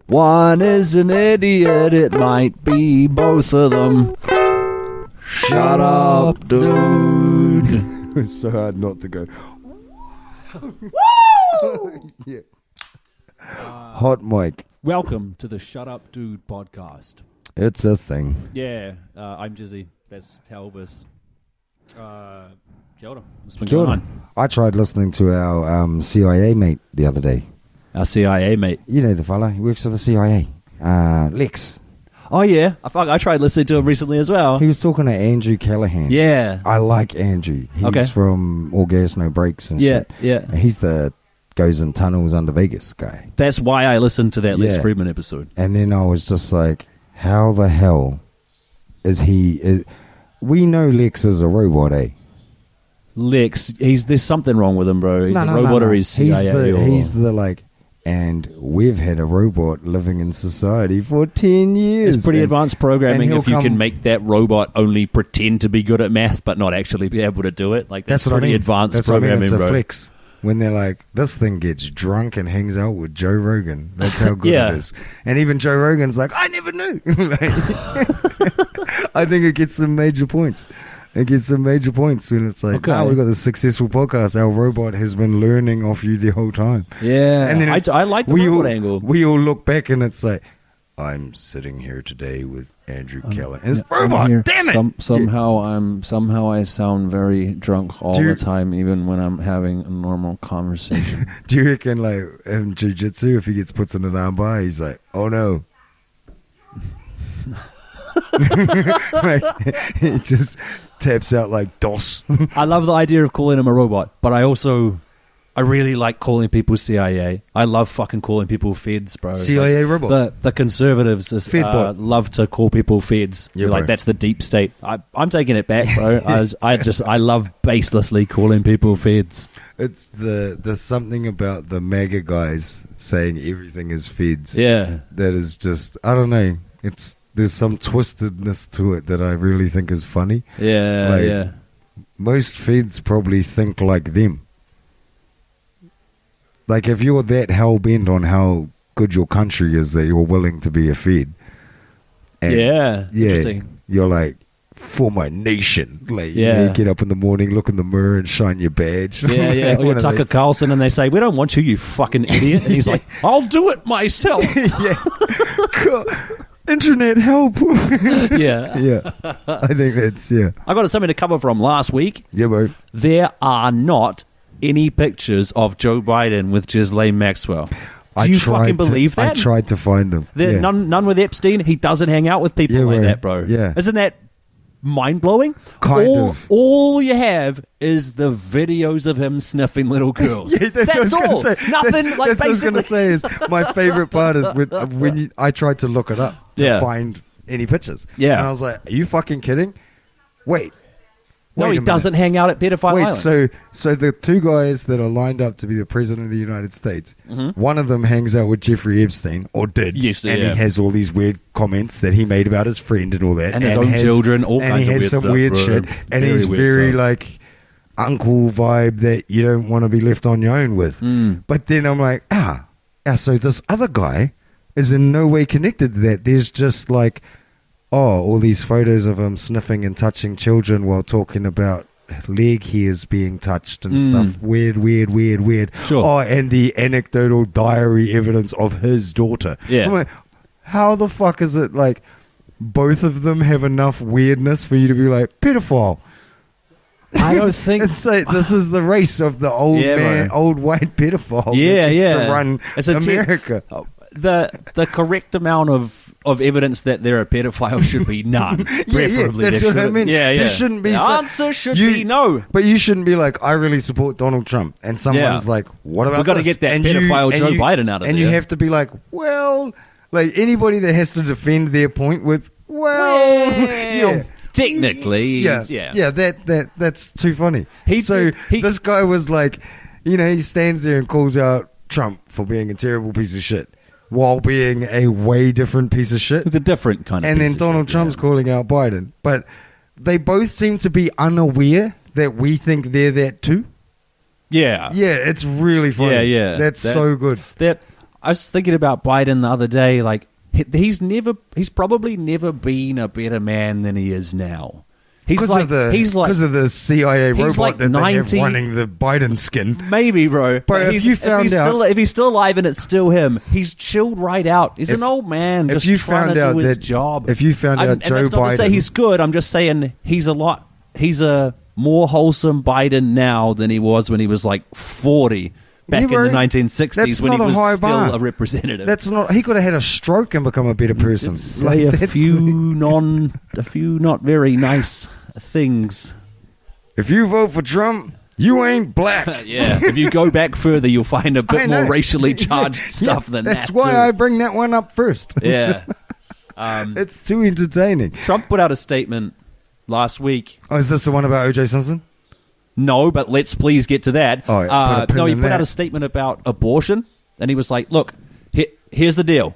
One is an idiot, it might be both of them. Shut up, dude. It was so hard not to go. Woo! Yeah. Hot mic. Welcome to the Shut Up Dude podcast. It's a thing. Yeah, I'm Jizzy. That's Elvis. Kia ora. What's been Kia going ora. on? I tried listening to our CIA mate the other day. Our CIA mate. You know the fella. He works for the CIA. Lex. Oh, yeah. I tried listening to him recently as well. He was talking to Andrew Callahan. Yeah. I like Andrew. He's Okay. from All Gas No Breaks and Yeah, shit. yeah. And he's the goes in tunnels under Vegas guy. That's why I listened to that Les Yeah. Friedman episode. And then I was just like, how the hell is he... we know Lex is a robot, eh? Lex, there's something wrong with him, bro. He's a robot or he's CIA. He's the like... And we've had a robot living in society for 10 years. It's pretty advanced programming and if you can make that robot only pretend to be good at math but not actually be able to do it. Like that's what pretty I mean. advanced That's programming, what I mean. It's bro. a flex. When they're like, this thing gets drunk and hangs out with Joe Rogan. That's how good Yeah. it is. And even Joe Rogan's like, I never knew. Like, I think it gets some major points. It gets some major points when it's like, Okay. oh, we've got this successful podcast. Our robot has been learning off you the whole time. Yeah, And then I like the robot angle. We all look back and it's like, I'm sitting here today with Andrew Keller. And it's robot, damn it! Somehow I sound very drunk all Do you- the time, even when I'm having a normal conversation. Do you reckon, like, in jiu-jitsu, if he gets put in an armbar, he's like, oh no. Like, he just taps out like DOS. I love the idea of calling him a robot, but I really like calling people CIA. I love fucking calling people feds, bro. CIA robot. The conservatives Fedbot. love to call people feds. Yeah, You're like, bro. that's the deep state. I'm taking it back, bro. I love baselessly calling people feds. It's there's something about the MAGA guys saying everything is feds. Yeah. That is just, I don't know. There's some twistedness to it that I really think is funny. Yeah, Like, yeah. Most feds probably think like them. Like, if you're that hell-bent on how good your country is that you're willing to be a fed. And Yeah, interesting. You're like, for my nation. Like, Yeah. you get up in the morning, look in the mirror and shine your badge. Yeah, yeah. Or One you're of Tucker those. Carlson and they say, we don't want you, you fucking idiot. And he's like, I'll do it myself. Yeah. Cool. Internet help. Yeah. Yeah. I think that's, yeah. I got something to cover from last week. Yeah, bro. There are not any pictures of Joe Biden with Ghislaine Maxwell. Do you fucking believe that? I tried to find them. There, Yeah. none with Epstein. He doesn't hang out with people Yeah, like bro. that, bro. Yeah. Isn't that mind-blowing? Kind of. All you have is the videos of him sniffing little girls. Yeah, that's what I was all. gonna say. Nothing, That's like, what I was basically. going to say is my favorite part is when I tried to look it up to Yeah. find any pictures. Yeah. And I was like, are you fucking kidding? Wait. No, Wait he a minute. doesn't hang out at Pedophile Wait, Island. so the two guys that are lined up to be the president of the United States, one of them hangs out with Jeffrey Epstein, or did, Used to, and yeah. he has all these weird comments that he made about his friend and all that, And his own children, all and kinds he of has weird some stuff, weird bro. shit, and Very he's weird very stuff. like uncle vibe that you don't want to be left on your own with. But then I'm like, so this other guy is in no way connected to that. There's just like, all these photos of him sniffing and touching children while talking about leg hairs being touched and stuff. Weird. Sure. Oh, and the anecdotal diary evidence of his daughter. Yeah. I'm like, how the fuck is it like both of them have enough weirdness for you to be like, pedophile? I don't think It's like, this is the race of the old Yeah, man, bro. old white pedophile Yeah, that gets yeah. to run It's a America. The correct amount of evidence that they're a pedophile should be none. Preferably, that's there what I shouldn't- mean. Yeah, yeah. There shouldn't be The so- answer should you- be no. But you shouldn't be like, I really support Donald Trump, and someone's Yeah. like, what about We've got to this? get that And pedophile Joe you- Biden out of and there. you have to be like, well, like anybody that has to defend their point with, well, yeah. Technically, Yeah, yeah. That's too funny. He so did- he- this guy was like, he stands there and calls out Trump for being a terrible piece of shit while being a way different piece of shit. It's a different kind of And piece then of Donald shit, Trump's yeah. calling out Biden. But they both seem to be unaware that we think they're that too. Yeah. Yeah, it's really funny. Yeah, yeah. That's That- so good. That I was thinking about Biden the other day. Like he's probably never been a better man than he is now. Because of the CIA robot like that 90, they have running the Biden skin. Maybe, bro. But if he's still alive and it's still him, he's chilled right out. He's an old man just trying to do his job. If you found out Joe Biden... And that's not to say he's good. I'm just saying he's a more wholesome Biden now than he was when he was like 40 back in the 1960s when he was still a representative. He could have had a stroke and become a better person. Say a few not very nice things. If you vote for Trump, you ain't black. Yeah, if you go back further, you'll find a bit more racially charged stuff than that. That's why I bring that one up first. Yeah. It's too entertaining. Trump put out a statement last week. Oh, is this the one about O.J. Simpson? No, but let's please get to that. Oh, he put out a statement about abortion, and he was like, look, here's the deal.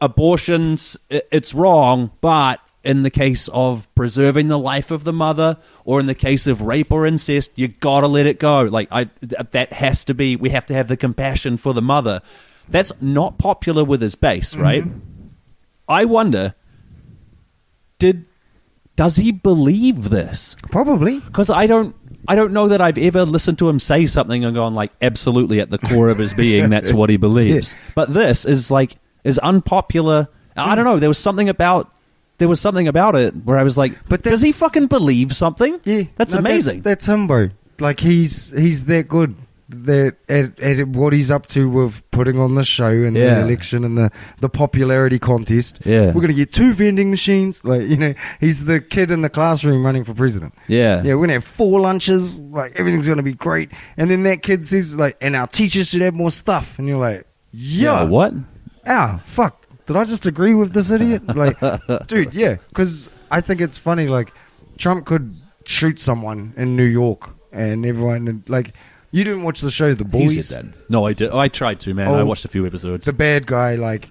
Abortions, it's wrong, but in the case of preserving the life of the mother, or in the case of rape or incest, you gotta let it go. Like, that has to be, we have to have the compassion for the mother. That's not popular with his base, right? I wonder, does he believe this? Probably. Because I don't know that I've ever listened to him say something and gone like, absolutely at the core of his being, that's what he believes. Yeah. But this is unpopular. I don't know. There was something about it where I was like, but does he fucking believe something? Yeah. That's amazing. That's him, bro. Like, he's that good. That at what he's up to with putting on the show and the election and the popularity contest. Yeah. We're going to get 2 vending machines. Like, he's the kid in the classroom running for president. Yeah. Yeah, we're going to have 4 lunches. Like, everything's going to be great. And then that kid says, like, and our teachers should have more stuff. And you're like, yeah. What? Fuck. Did I just agree with this idiot? Like, dude, yeah. Because I think it's funny, like, Trump could shoot someone in New York and everyone, like... You didn't watch the show The Boys? He said that. No, I did. I tried to, man. I watched a few episodes. The bad guy, like,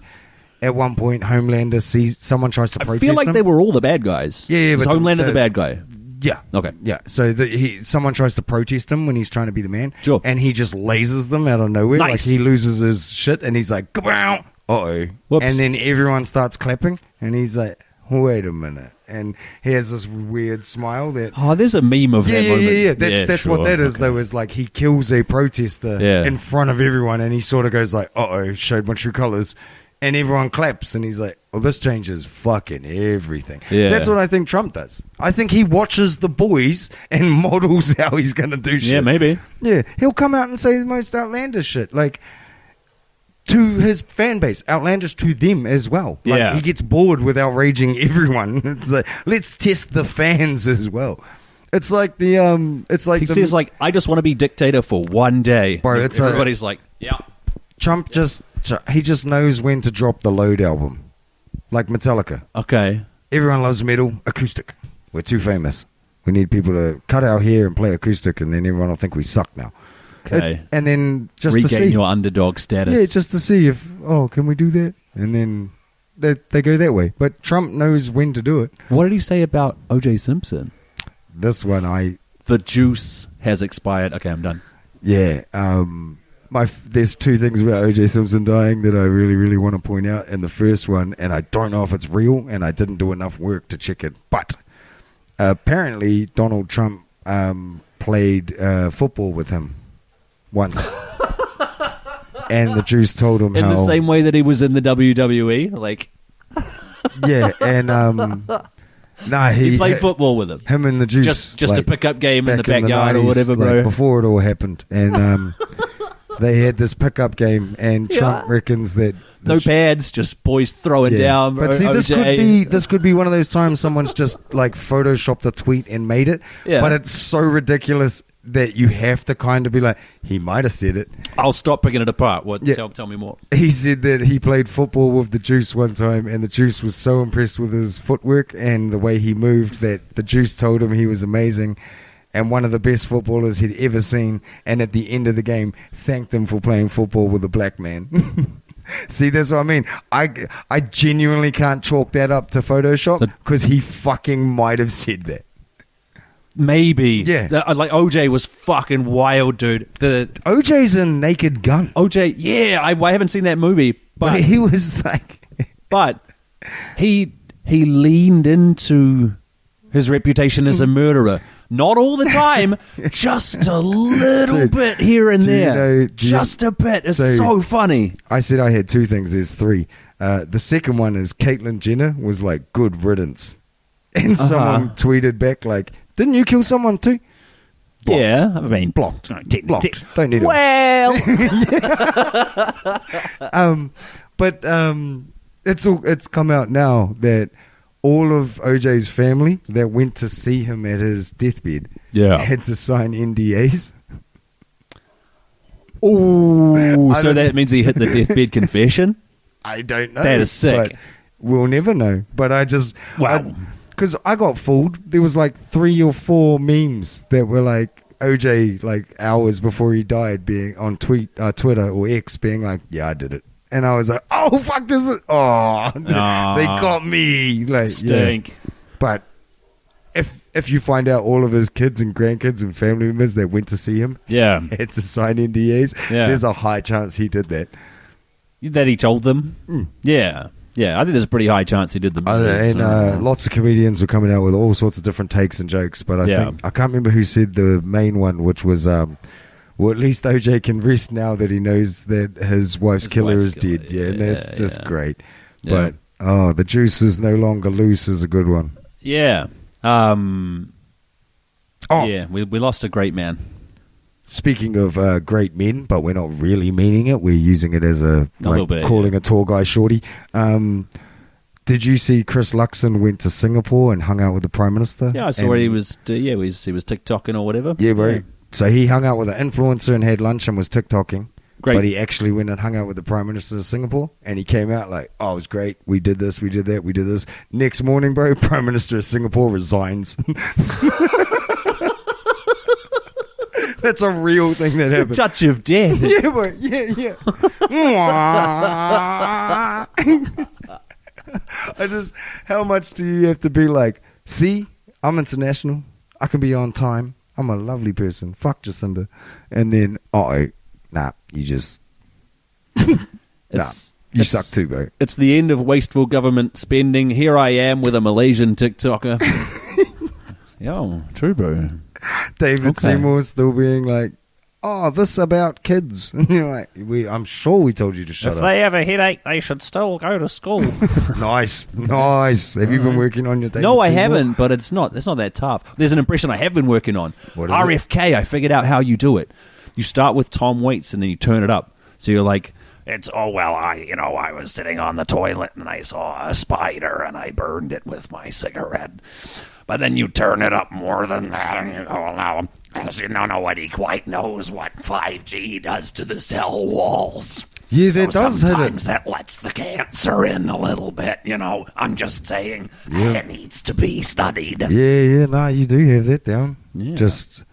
at one point, Homelander sees someone tries to protest him. I feel like they were all the bad guys. Yeah, was Homelander the bad guy? Yeah. Okay. Yeah. So someone tries to protest him when he's trying to be the man. Sure. And he just lasers them out of nowhere. Nice. Like, he loses his shit, and he's like, "Kabow! Uh-oh." Whoops. And then everyone starts clapping, and he's like, wait a minute. And he has this weird smile that... Oh, there's a meme of that moment. Yeah. That's what that is, though, is like he kills a protester in front of everyone, and he sort of goes like, uh-oh, showed my true colors. And everyone claps, and he's like, oh, this changes fucking everything. Yeah. That's what I think Trump does. I think he watches The Boys and models how he's going to do shit. Yeah, maybe. Yeah, he'll come out and say the most outlandish shit. Like... to his fan base, outlandish to them as well. Like, he gets bored with outraging everyone. It's like, let's test the fans as well. It's like he says like, I just want to be dictator for one day. Bro, everybody's like, yeah. Trump just knows when to drop the Load album, like Metallica. Okay. Everyone loves metal, acoustic. We're too famous. We need people to cut our hair and play acoustic, and then everyone will think we suck now. Okay. And then just regain to see your underdog status. Yeah, just to see if, can we do that? And then they go that way. But Trump knows when to do it. What did he say about O.J. Simpson? This one, the juice has expired. Okay, I'm done. Yeah. There's 2 things about O.J. Simpson dying that I really, really want to point out. And the first one, and I don't know if it's real, and I didn't do enough work to check it, but apparently Donald Trump played football with him once. And the Jews told him in the same way that he was in the WWE, like... Yeah, and... he played football with him. Him and the Jews. Just a pickup game in the backyard or whatever, bro. Like, before it all happened. And they had this pickup game, and Trump reckons that... No pads, just boys throwing down, bro. But see, this could be one of those times someone's just, like, photoshopped a tweet and made it. Yeah. But it's so ridiculous that you have to kind of be like, he might have said it. I'll stop picking it apart. What? Yeah. Tell me more. He said that he played football with the Juice one time, and the Juice was so impressed with his footwork and the way he moved that the Juice told him he was amazing and one of the best footballers he'd ever seen, and at the end of the game thanked him for playing football with a black man. See, that's what I mean. I genuinely can't chalk that up to Photoshop because he fucking might have said that. Maybe. Yeah. Like OJ was fucking wild, dude. The OJ's a Naked Gun. OJ, yeah, I haven't seen that movie, but he was like, but he leaned into his reputation as a murderer. Not all the time, just a little Dude, bit here and there. Just a bit. It's so funny. I said I had two things. There's three. The second one is Caitlyn Jenner was like, good riddance. And someone tweeted back like, didn't you kill someone too? Blocked. Yeah, I mean, blocked. Blocked. Don't need it. Well, but it's come out now that all of OJ's family that went to see him at his deathbed had to sign NDAs. Oh, so that means he hit the deathbed confession? I don't know. That is sick. We'll never know. But I just... Wow. Because I got fooled. There was like 3 or 4 memes that were like OJ like hours before he died being on Twitter or X being like, yeah, I did it. And I was like, oh, fuck this. They got me. Like, stink. Yeah. But if you find out all of his kids and grandkids and family members that went to see him had to sign NDAs, there's a high chance he did that. That he told them? Yeah. Yeah, I think there's a pretty high chance he did them. And lots of comedians were coming out with all sorts of different takes and jokes, but I think I can't remember who said the main one, which was, well, at least OJ can rest now that he knows that his wife's killer is dead. Yeah, and that's just great. Yeah. But, the juice is no longer loose is a good one. Yeah. Yeah, we lost a great man. Speaking of great men, but we're not really meaning it. We're using it as little bit, calling a tall guy shorty. Did you see Chris Luxon went to Singapore and hung out with the Prime Minister? Yeah, I saw he was TikToking or whatever. Yeah, bro. Yeah. So he hung out with an influencer and had lunch and was TikToking. Great. But he actually went and hung out with the Prime Minister of Singapore, and he came out like, oh, it was great. We did this, we did that, we did this. Next morning, bro, Prime Minister of Singapore resigns. That's a real thing that happened. The touch of death. Yeah, bro. Yeah. How much do you have to be like, see, I'm international. I can be on time. I'm a lovely person. Fuck Jacinda. And then, you just... you suck too, bro. It's the end of wasteful government spending. Here I am with a Malaysian TikToker. Yo, true, bro. David Seymour still being like, oh, this about kids. And you're like, I'm sure we told you to shut up. If they have a headache, they should still go to school. Nice. Have you been working on your David No, I Seymour? haven't, but it's not that tough. There's an impression I have been working on. What is RFK, I figured out how you do it. You start with Tom Waits and then you turn it up. So you're like, I was sitting on the toilet and I saw a spider and I burned it with my cigarette. But then you turn it up more than that and you go, now, as nobody quite knows what 5G does to the cell walls. Yeah, that does hit it. Sometimes that lets the cancer in a little bit, I'm just saying it needs to be studied. Yeah, no, you do have that down. Yeah. Just,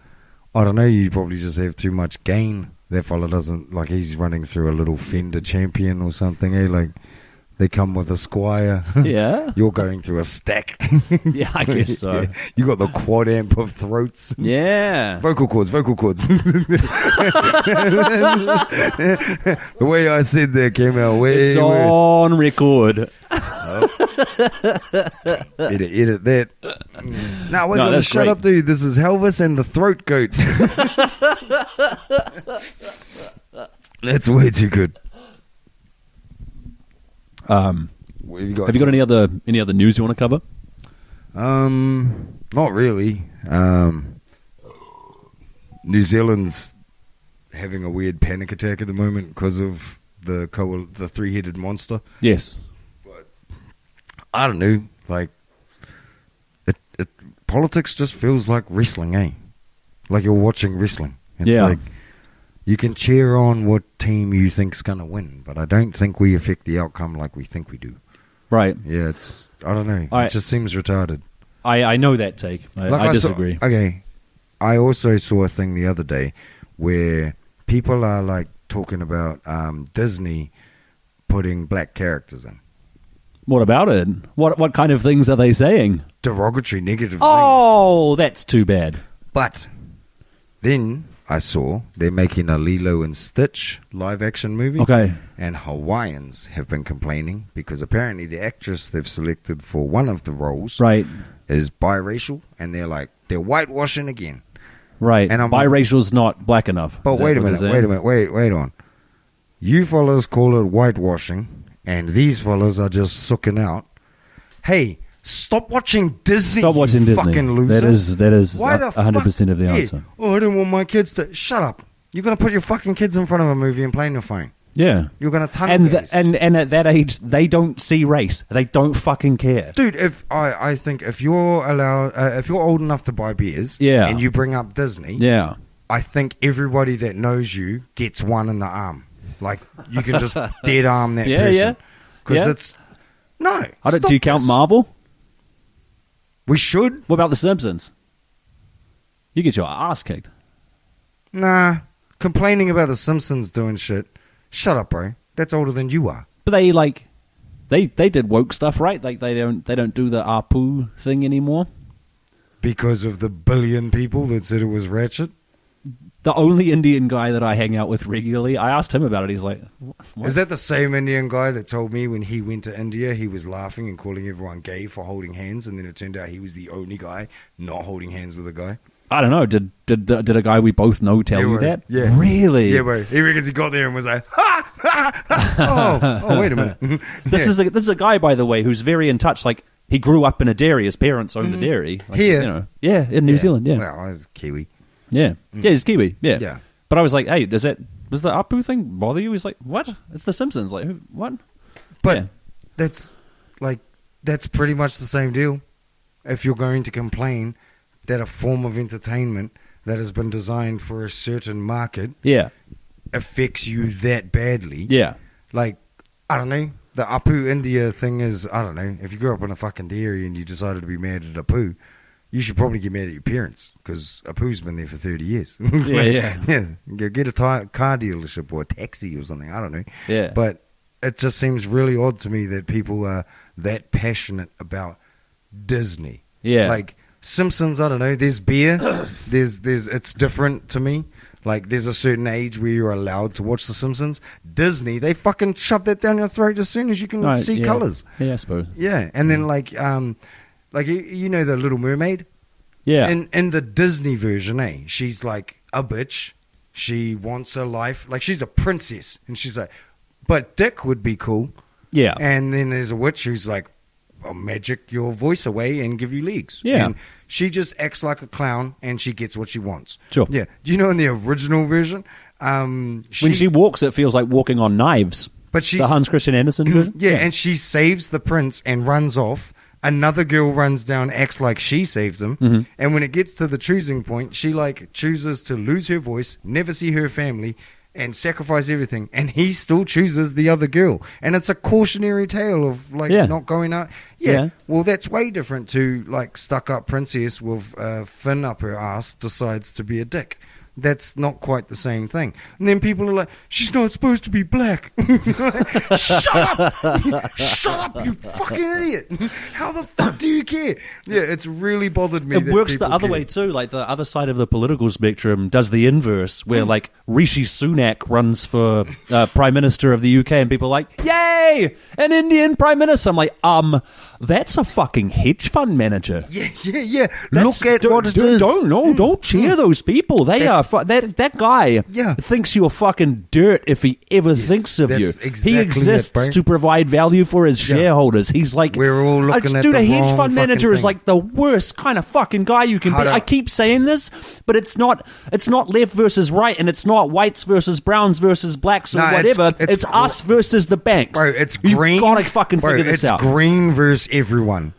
I don't know, you probably just have too much gain. That fella doesn't, like he's running through a little Fender Champion or something, like they come with a Squire. Yeah. You're going through a stack. Yeah, I guess so. Yeah. You got the quad amp of throats. Yeah. Vocal cords. The way I said that came out way It's worse. on record. Edit that. Now we're going to shut up, dude. This is Elvis and the Throat Goat. That's way too good. Have you got any other news you want to cover? Not really. New Zealand's having a weird panic attack at the moment because of the three-headed monster. Yes. But I don't know. Like, politics just feels like wrestling, eh? Like you're watching wrestling. It's like you can cheer on what team you think's gonna win, but I don't think we affect the outcome like we think we do. Right. Yeah, I don't know. It just seems retarded. I know that take. I disagree. I also saw a thing the other day where people are like talking about Disney putting black characters in. What about it? What kind of things are they saying? derogatory, negative things. Oh, that's too bad. But then I saw they're making a Lilo and Stitch live-action movie. Okay. And Hawaiians have been complaining because apparently the actress they've selected for one of the roles is biracial, and they're whitewashing again. Right. And I'm biracial's not black enough. But wait a minute, wait on. You fellas call it whitewashing, and these fellas are just sooking out. Hey, stop watching Disney. Stop watching Disney. Fucking loser. That is 100% of the answer. Oh, I don't want my kids to. Shut up. You're gonna put your fucking kids in front of a movie and play on your phone. Yeah. You're gonna tunnel gaze. And at that age, they don't see race. They don't fucking care. Dude, I think if you're if you're old enough to buy beers, and you bring up Disney, I think everybody that knows you gets one in the arm. Like you can just dead arm that person. Because it's no. Do you count Marvel? We should. What about The Simpsons? You get your ass kicked. Nah, complaining about The Simpsons doing shit. Shut up, bro. That's older than you are. But they did woke stuff, right? Like they don't do the Apu thing anymore. Because of the billion people that said it was ratchet? The only Indian guy that I hang out with regularly, I asked him about it. He's like, what? Is that the same Indian guy that told me when he went to India, he was laughing and calling everyone gay for holding hands, and then it turned out he was the only guy not holding hands with a guy? I don't know. Did a guy we both know tell you that? Yeah. Really? Yeah, bro. He reckons he got there and was like, ha, ha, ha. Oh, wait a minute. This is a guy, by the way, who's very in touch. Like, he grew up in a dairy. His parents owned a dairy. Like, Here? In New Zealand, yeah. Well, I was Kiwi. Yeah. Yeah, he's Kiwi, yeah. But I was like, hey, does the Apu thing bother you? He's like, what? It's The Simpsons. Like, what? But that's pretty much the same deal. If you're going to complain that a form of entertainment that has been designed for a certain market affects you that badly. Yeah. Like, I don't know, the Apu India thing is, I don't know, if you grew up in a fucking dairy and you decided to be mad at Apu, you should probably get mad at your parents because Apu's been there for 30 years. Get a car dealership or a taxi or something, I don't know. Yeah. But it just seems really odd to me that people are that passionate about Disney. Yeah. Like, Simpsons, I don't know, there's beer, there's it's different to me. Like, there's a certain age where you're allowed to watch The Simpsons. Disney, they fucking shove that down your throat as soon as you can see colors. Yeah, I suppose. Yeah, and then like you know the Little Mermaid? Yeah. In the Disney version, she's like a bitch. She wants a life. Like, she's a princess. And she's like, but Dick would be cool. Yeah. And then there's a witch who's like, I'll magic your voice away and give you legs. Yeah. And she just acts like a clown and she gets what she wants. Sure. Yeah. Do you know in the original version, when she walks, it feels like walking on knives. But she's the Hans Christian Andersen version? Yeah, and she saves the prince and runs off. Another girl runs down, acts like she saves him. Mm-hmm. And when it gets to the choosing point, she like chooses to lose her voice, never see her family, and sacrifice everything, and he still chooses the other girl. And it's a cautionary tale of like not going out. Yeah, well, that's way different to like stuck-up princess with fin up her ass decides to be a dick. That's not quite the same thing. And then people are like, she's not supposed to be black. Shut up! Shut up, you fucking idiot! How the fuck do you care? Yeah, it's really bothered me. It works the other way too. Like the other side of the political spectrum does the inverse, where like Rishi Sunak runs for Prime Minister of the UK, and people are like, yay, an Indian Prime Minister. I'm like, that's a fucking hedge fund manager. Yeah. Look at what it is. Don't cheer those people. They are. That guy thinks you're fucking dirt if he ever thinks of you. Exactly, he exists to provide value for his shareholders. He's like, we're all looking at the hedge fund manager is like the worst kind of fucking guy you can be. I keep saying this, but it's not left versus right, and it's not whites versus browns versus blacks or whatever. It's us versus the banks. Bro, it's green. You've got to fucking figure this out. It's green versus everyone.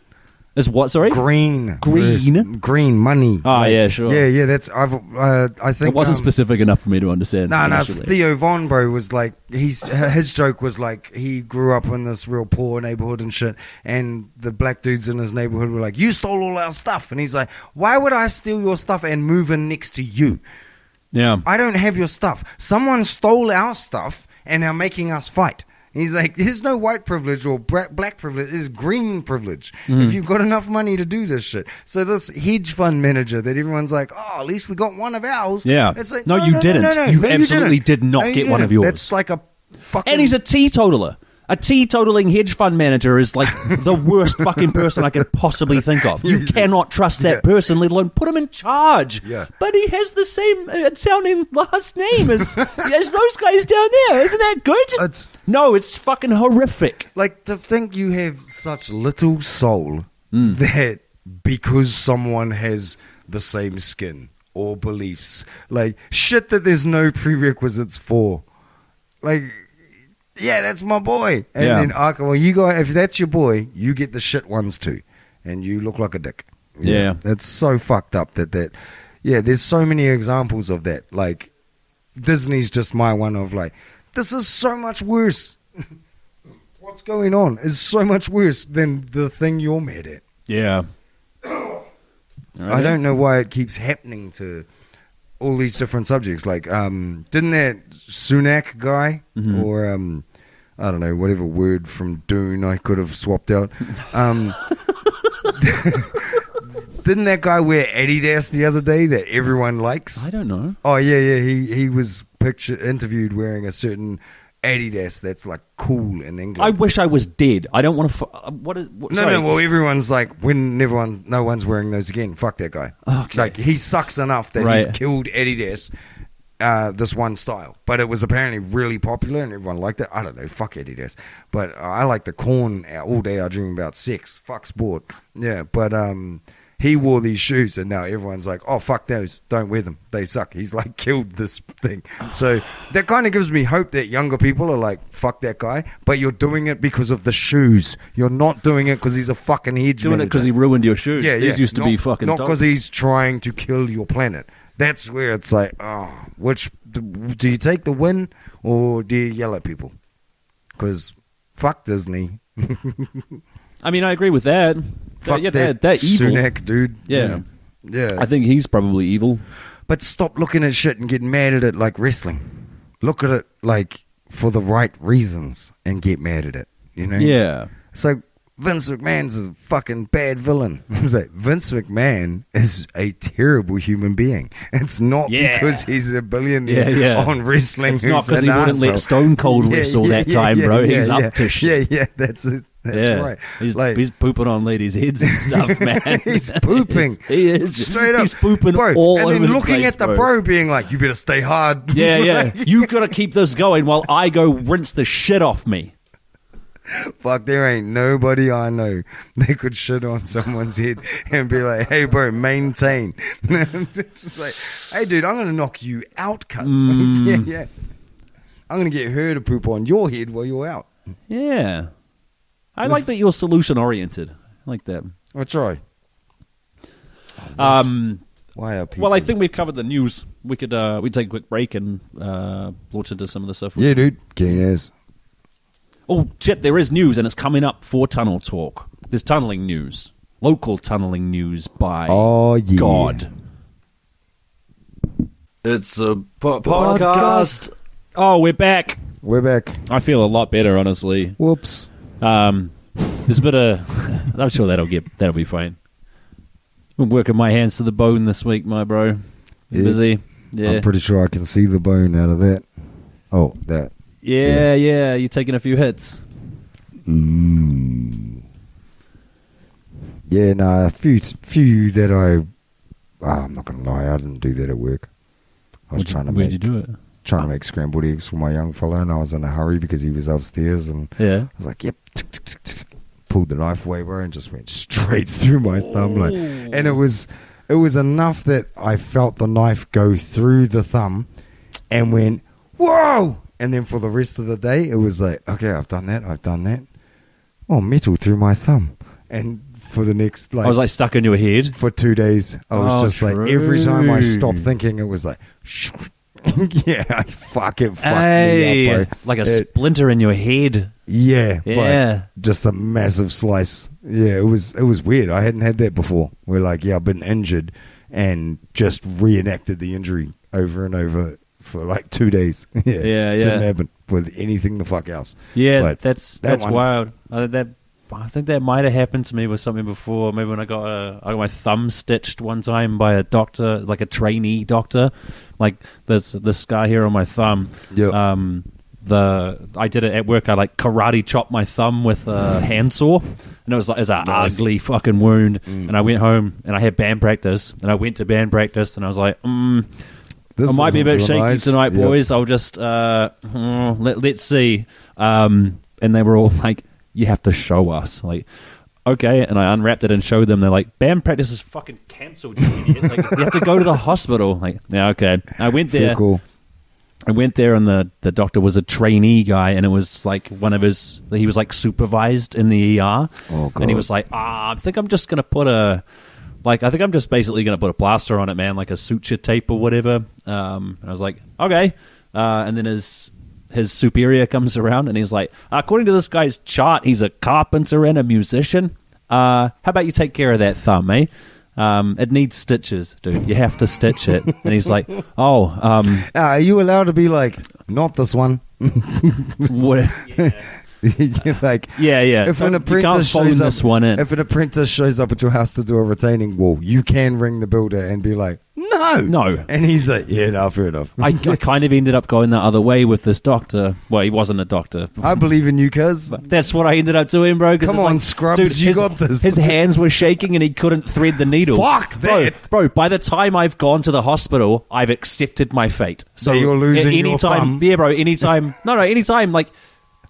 Is what? Sorry, green money. Oh, yeah, sure. Yeah. That's I think it wasn't specific enough for me to understand. No. Theo Von, bro, was like his joke was like he grew up in this real poor neighborhood and shit, and the black dudes in his neighborhood were like, "You stole all our stuff," and he's like, "Why would I steal your stuff and move in next to you? Yeah, I don't have your stuff. Someone stole our stuff and are making us fight." He's like, there's no white privilege or black privilege. There's green privilege. If you've got enough money to do this shit. So this hedge fund manager that everyone's like, oh, at least we got one of ours. Yeah. It's like, No, you didn't. You absolutely did not you get one didn't. of yours. That's like a fucking... And he's a teetotaler. A teetotaling hedge fund manager is like the worst fucking person I could possibly think of. You cannot trust that person, let alone put him in charge. Yeah. But he has the same sounding last name as those guys down there. Isn't that good? No, it's fucking horrific. Like, to think you have such little soul that because someone has the same skin or beliefs, like, shit that there's no prerequisites for. Like... Yeah, that's my boy. And then, okay, well, you go, if that's your boy, you get the shit ones too. And you look like a dick. Yeah. It's so fucked up that yeah, there's so many examples of that. Like, Disney's just my one of like, this is so much worse. What's going on is so much worse than the thing you're mad at. Yeah. I don't know why it keeps happening to all these different subjects. Like, didn't that Sunak guy or I don't know, whatever word from Dune I could have swapped out. Didn't that guy wear Adidas the other day that everyone likes? I don't know. Oh yeah. He was interviewed wearing a certain Adidas that's like cool in England. I wish I was dead. I don't want to. No. Well, everyone's like, no one's wearing those again. Fuck that guy. Okay. Like, he sucks enough that Right. he's killed Adidas. This one style, but it was apparently really popular and everyone liked it. I don't know, fuck Adidas, but I like the corn all day. I dream about sex. Fuck sport. Yeah, but he wore these shoes and now everyone's like, oh fuck those, don't wear them, they suck. He's like killed this thing. So that kind of gives me hope that younger people are like, fuck that guy, but you're doing it because of the shoes. You're not doing it because he's a fucking hedge doing it because he ruined your shoes. Yeah, These used to be fucking not dope. because he's trying to kill your planet. That's where it's like, oh, which do you take the win or do you yell at people? Because fuck Disney. I mean, I agree with that. Fuck that evil. Sunak, dude. Yeah. Yeah. I think he's probably evil. But stop looking at shit and getting mad at it like wrestling. Look at it like for the right reasons and get mad at it. You know? Yeah. It's like, Vince McMahon's a fucking bad villain. It's like, Vince McMahon is a terrible human being. It's not because he's a billionaire on wrestling. It's not because he wouldn't let Stone Cold wrestle that time, bro. He's up to shit. Yeah, that's it. That's right. He's pooping on ladies' heads and stuff, man. He's pooping. He is. Straight up. He's pooping bro, all over and then the looking place, at the bro being like, you better stay hard. Yeah. You got to keep this going while I go rinse the shit off me. Fuck, there ain't nobody I know that could shit on someone's head and be like, hey, bro, maintain. Just like, hey, dude, I'm going to knock you out, cuz. Yeah. I'm going to get her to poop on your head while you're out. Yeah. I like that you're solution-oriented. I like that. I'll try. Why are people... Well, I think we've covered the news. We'd take a quick break and launch into some of the stuff. Yeah, dude. Keen as. Oh, shit, there is news, and it's coming up for Tunnel Talk. There's tunneling news. Local tunneling news by God. It's a podcast. Oh, we're back. We're back. I feel a lot better, honestly. Whoops. There's a bit of... I'm sure that'll be fine. Been working my hands to the bone this week, my bro. Yeah. Busy. Yeah. I'm pretty sure I can see the bone out of that. Oh, that. Yeah. You're taking a few hits. Yeah, no, a few that I'm not going to lie, I didn't do that at work. I was Where'd you do it? Trying to make scrambled eggs for my young fella, and I was in a hurry because he was upstairs, and I was like, yep. Pulled the knife away, bro, and just went straight through my thumb. Like, and it was enough that I felt the knife go through the thumb and went, whoa! And then for the rest of the day, it was like, okay, I've done that. Oh, metal through my thumb. And for the next, I was like stuck in your head. For 2 days, I was just like, every time I stopped thinking, it was like, yeah, fuck it, fuck me up, bro. Like a splinter in your head. Yeah. Like just a massive slice. Yeah, it was weird. I hadn't had that before. We're like, yeah, I've been injured and just reenacted the injury over and over for like 2 days. Yeah. Didn't happen with anything the fuck else. Yeah, But that's one- wild. I think that might have happened to me with something before. Maybe when I got my thumb stitched one time by a doctor, like a trainee doctor. Like there's this scar here on my thumb. Yep. I did it at work. I like karate chopped my thumb with a handsaw, and it was an Nice. ugly fucking wound. And I went home and I had band practice, and I went to band practice, and I was like, This I might be a doesn't bit feel shaky nice. tonight, Yep. boys. I'll just let's see. And they were all like, "You have to show us." Like, okay. And I unwrapped it and showed them. They're like, "Band practice is fucking cancelled, you idiot. Like, you have to go to the hospital." Like, yeah, okay. I went there. Feel cool. I went there, and the doctor was a trainee guy, and it was like he was like supervised in the ER. Oh, God. And he was like, I think I'm just going to I think I'm just basically going to put a plaster on it, man, like a suture tape or whatever. And I was like, okay. And then his superior comes around, and he's like, according to this guy's chart, he's a carpenter and a musician. How about you take care of that thumb, eh? It needs stitches, dude. You have to stitch it. And he's like, Are you allowed to be like, not this one? what? You're like, Yeah. If an You can't apprentice phone shows up, this one in. if an apprentice shows up at your house to do a retaining wall, you can ring the builder and be like, no. And he's like, yeah, no, fair enough. I kind of ended up going the other way with this doctor. Well, he wasn't a doctor. I believe in you, cuz. That's what I ended up doing, bro. 'cause Come it's on, like, Scrubs, dude, you got this. His hands were shaking and he couldn't thread the needle. Fuck that. Bro, by the time I've gone to the hospital, I've accepted my fate. So That you're losing your anytime, thumb. yeah, bro, anytime. anytime, like,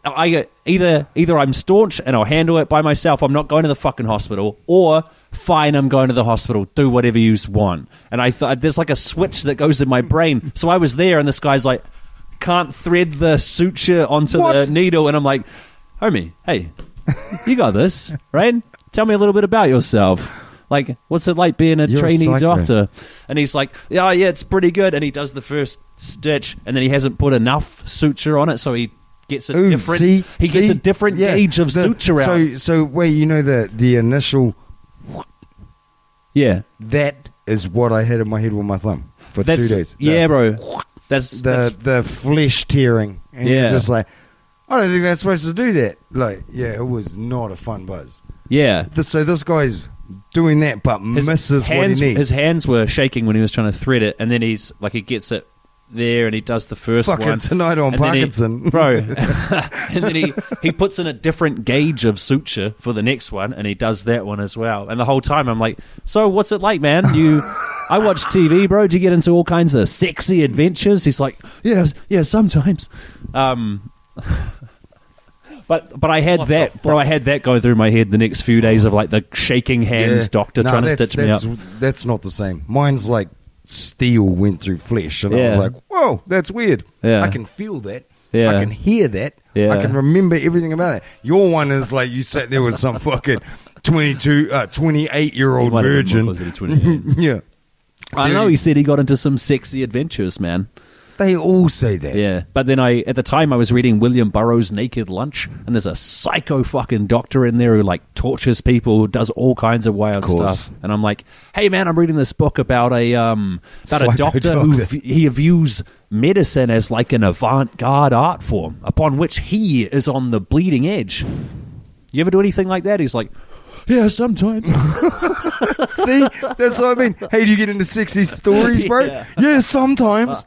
I either I'm staunch and I'll handle it by myself. I'm not going to the fucking hospital, or fine, I'm going to the hospital. Do whatever you want. And I thought there's like a switch that goes in my brain. So I was there, and this guy's like, can't thread the suture onto the needle, and I'm like, homie, hey, you got this, right? Tell me a little bit about yourself. Like, what's it like being a You're a trainee psycho. doctor? And he's like, yeah, it's pretty good. And he does the first stitch, and then he hasn't put enough suture on it, so he gets a different. Gets a different gauge of suture out. So wait, you know the initial. Yeah, That is what I had in my head with my thumb for 2 days. Yeah, bro. That's The flesh tearing, and you're Yeah. just like, I don't think that's supposed to do that. Like, yeah, it was not a fun buzz. yeah. So this guy's doing that, but misses what he needs. His hands were shaking when he was trying to thread it, and then he gets it there, and he does the first Fucking one. Tonight on and then Parkinson. bro. And then he puts in a different gauge of suture for the next one, and he does that one as well. And the whole time I'm like, so what's it like, man? I watch TV, bro. Do you get into all kinds of sexy adventures? He's like, yeah, sometimes. But I had that, bro. I had that going through my head the next few days of like the shaking hands doctor trying to stitch me up. That's not the same. Mine's like steel went through flesh, and I was Yeah. like, whoa, that's weird. Yeah. I can feel that. Yeah. I can hear that. Yeah. I can remember everything about it. Your one is like you sat there with some fucking 28-year-old Might have been virgin. more closer to 28. Yeah. I know he said he got into some sexy adventures, man. They all say that. Yeah, but then at the time I was reading William Burroughs' Naked Lunch, and there's a psycho fucking doctor in there who like tortures people, does all kinds of wild stuff, and I'm like, hey man, I'm reading this book about a doctor who he views medicine as like an avant-garde art form upon which he is on the bleeding edge. You ever do anything like that? He's like, yeah, sometimes. See, that's what I mean. Hey, do you get into sexy stories, bro? Yeah, sometimes.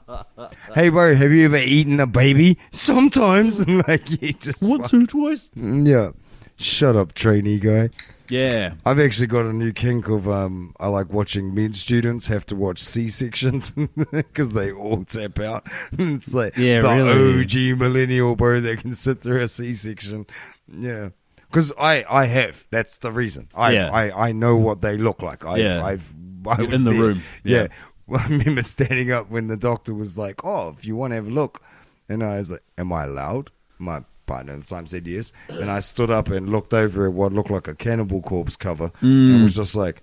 Hey, bro, have you ever eaten a baby? Sometimes. Like, you just Once or twice. Yeah. Shut up, trainee guy. Yeah. I've actually got a new kink of I like watching med students have to watch C-sections because they all tap out. It's like Yeah, the really. OG millennial, bro, that can sit through a C-section. Yeah. Because I have. That's the reason. I know what they look like. I was in the there. room. Yeah. Well, I remember standing up when the doctor was like, oh, if you want to have a look. And I was like, am I allowed? My partner at the time said yes. And I stood up and looked over at what looked like a Cannibal Corpse cover. And was just like,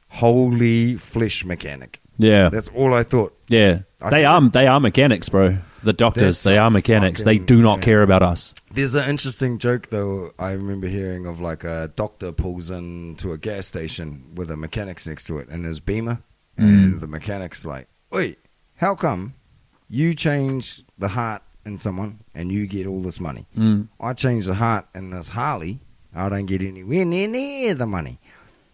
holy flesh mechanic. Yeah. That's all I thought. Yeah. They are mechanics, bro. The doctors, they are mechanics. They do not care about us. There's an interesting joke, though, I remember hearing of like a doctor pulls into a gas station with a mechanic's next to it in his Beamer. And the mechanic's like, wait, how come you change the heart in someone and you get all this money. I change the heart in this Harley, I don't get anywhere near the money.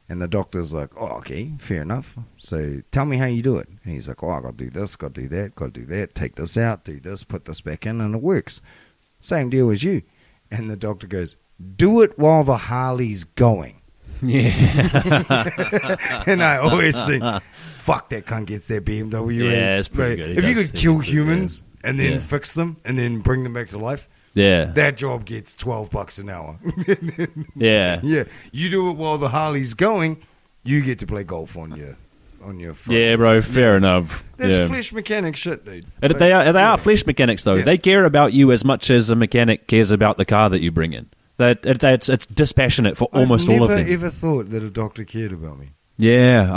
And the doctor's like, oh, okay, fair enough. So tell me how you do it. And he's like, oh, I got to do this, got to do that, got to do that, take this out, do this, put this back in, and it works. Same deal as you. And the doctor goes, do it while the Harley's going. Yeah. And I always think, fuck, that cunt gets that BMW. Yeah, it's pretty good. If you could kill gets it, humans and then Yeah. fix them and then bring them back to life, Yeah. that job gets $12 an hour. Yeah. Yeah, you do it while the Harley's going, you get to play golf on your phone. Yeah, bro, fair enough. That's Yeah. flesh mechanic shit, dude. And But, they are yeah. flesh mechanics, though. Yeah. They care about you as much as a mechanic cares about the car that you bring in. It's dispassionate for almost all of them. I've never ever thought that a doctor cared about me. Yeah,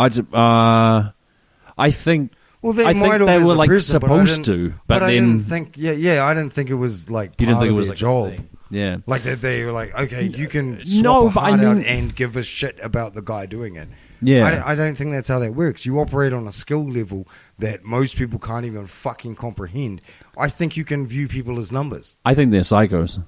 I think. Well, they I might think have they as were a like person, but I supposed didn't- to, but I then didn't think. I didn't think it was like you didn't part think it of was their like job. a thing. Yeah, Like that they were like, okay, you can No, swap a but I heart out mean- and give a shit about the guy doing it. yeah. I don't think that's how that works. You operate on a skill level that most people can't even fucking comprehend. I think you can view people as numbers. I think they're psychos.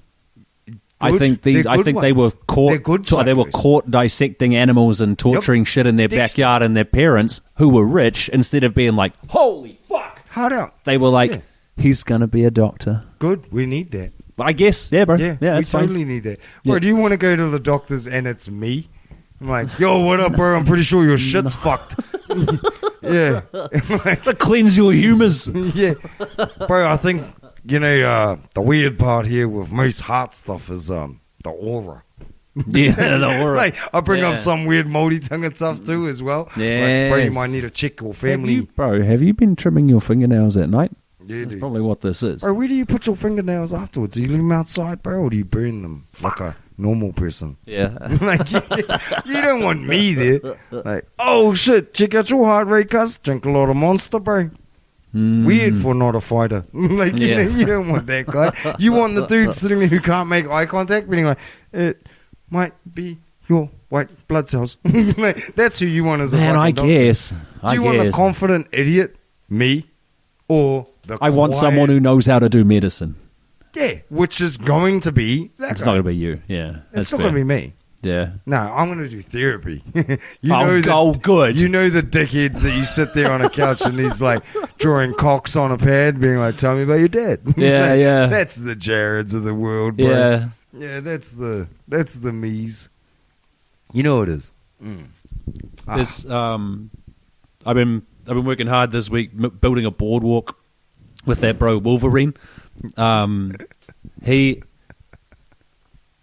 I Good. think these. They're I good think they were ones. caught. They're good They were psychos. caught dissecting animals and torturing shit in their Dexter. backyard, and their parents, who were rich, instead of being like, "Holy fuck," Hard out. they were like, Yeah. "He's gonna be a doctor." Good. We need that. But I guess, yeah, bro. Yeah, we that's fine. totally need that. Bro, Yeah. do you want to go to the doctors and it's me? I'm like, yo, what up, bro? I'm pretty sure your shit's fucked. Yeah. To cleanse your humours. Yeah. Bro, I think, the weird part here with most heart stuff is the aura. Yeah, the aura. Like, I bring Yeah. up some weird moldy tongue and stuff too as well. Yes. Like, bro, you might need to check your family. Have you been trimming your fingernails at night? Yeah, That's dude. probably what this is. Bro, where do you put your fingernails afterwards? Do you leave them outside, bro, or do you burn them like a normal person? Yeah. Like, you don't want me there. Like, oh shit, check out your heart rate, cuz. Drink a lot of Monster, bro. Weird for not a fighter. Like, Yeah. you don't want that guy. You want the dude sitting there who can't make eye contact, being like, it might be your white blood cells. Like, that's who you want as a Man, fucking I doctor. guess. Do you want the confident idiot, me, or the I want quiet- someone who knows how to do medicine. Yeah, which is going to be that It's guy. not going to be you. Yeah. That's It's not fair. going to be me. Yeah. No, I'm going to do therapy. Good. You know the dickheads that you sit there on a couch and he's like drawing cocks on a pad, being like, "Tell me about your dad." Yeah, yeah. That's the Jareds of the world, bro. Yeah. Yeah, that's the me's. You know what it is. There's, I've been working hard this week building a boardwalk with that bro Wolverine.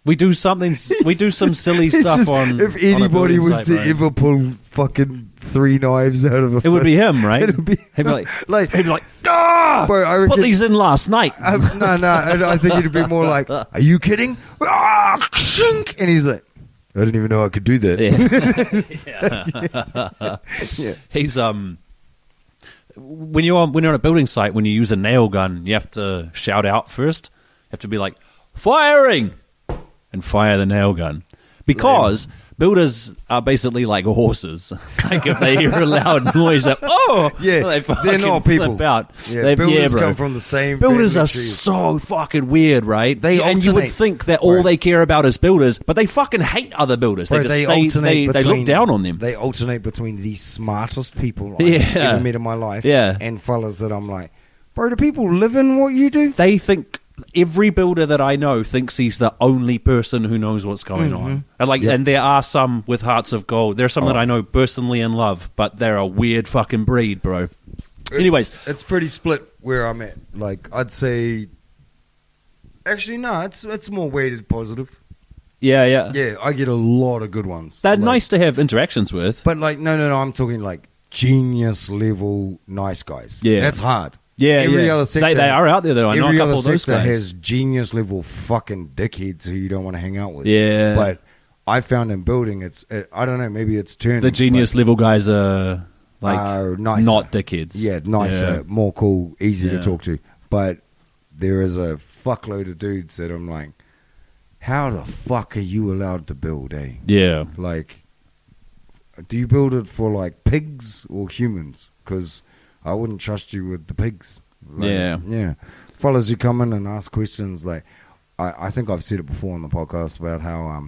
We do some silly It's stuff just, on. if on a anybody building was site, to bro. ever pull fucking 3 knives out of a It would be fist, him, right? It'd be He'd be like, like ah, bro, I put reckon, these in last night. no, I think it'd be more like, are you kidding? Ah, shink! And he's like, I didn't even know I could do that. Yeah. He's when you're on a building site, when you use a nail gun, you have to shout out first. You have to be like, firing, and fire the nail gun, because builders are basically like horses. Like if they hear a loud noise, like, oh, Yeah, they they're fucking not flip people. out. Yeah, builders come from the same Builders family are tree. so fucking weird, right? They and you would alternate. think that all Right. they care about is builders, but they fucking hate other builders. Bro, they alternate they look between- down on them. They alternate between the smartest people I've Yeah. ever met in my life Yeah. and fellas that I'm like, bro, do people live in what you do? They think every builder that I know thinks he's the only person who knows what's going on. And and there are some with hearts of gold. There are some that I know personally in love, but they're a weird fucking breed, bro. Anyways, It's pretty split where I'm at. Like, I'd say, actually, no, it's more weighted positive. yeah. Yeah, I get a lot of good ones. They're Like, nice to have interactions with. But like, no, I'm talking like genius level nice guys. Yeah. That's hard. Yeah, Every yeah. other sector, they are out there though. I know a every couple other of those sector guys. has genius level fucking dickheads who you don't want to hang out with. Yeah. But I found in building, I don't know, maybe it's turned. The genius level guys are like nicer. not dickheads. Yeah, nicer, more cool, easy Yeah. to talk to. But there is a fuckload of dudes that I'm like, how the fuck are you allowed to build, eh? Yeah. Like, do you build it for like pigs or humans? Because I wouldn't trust you with the pigs. Yeah. Fellas who come in and ask questions, like, I think I've said it before on the podcast about how,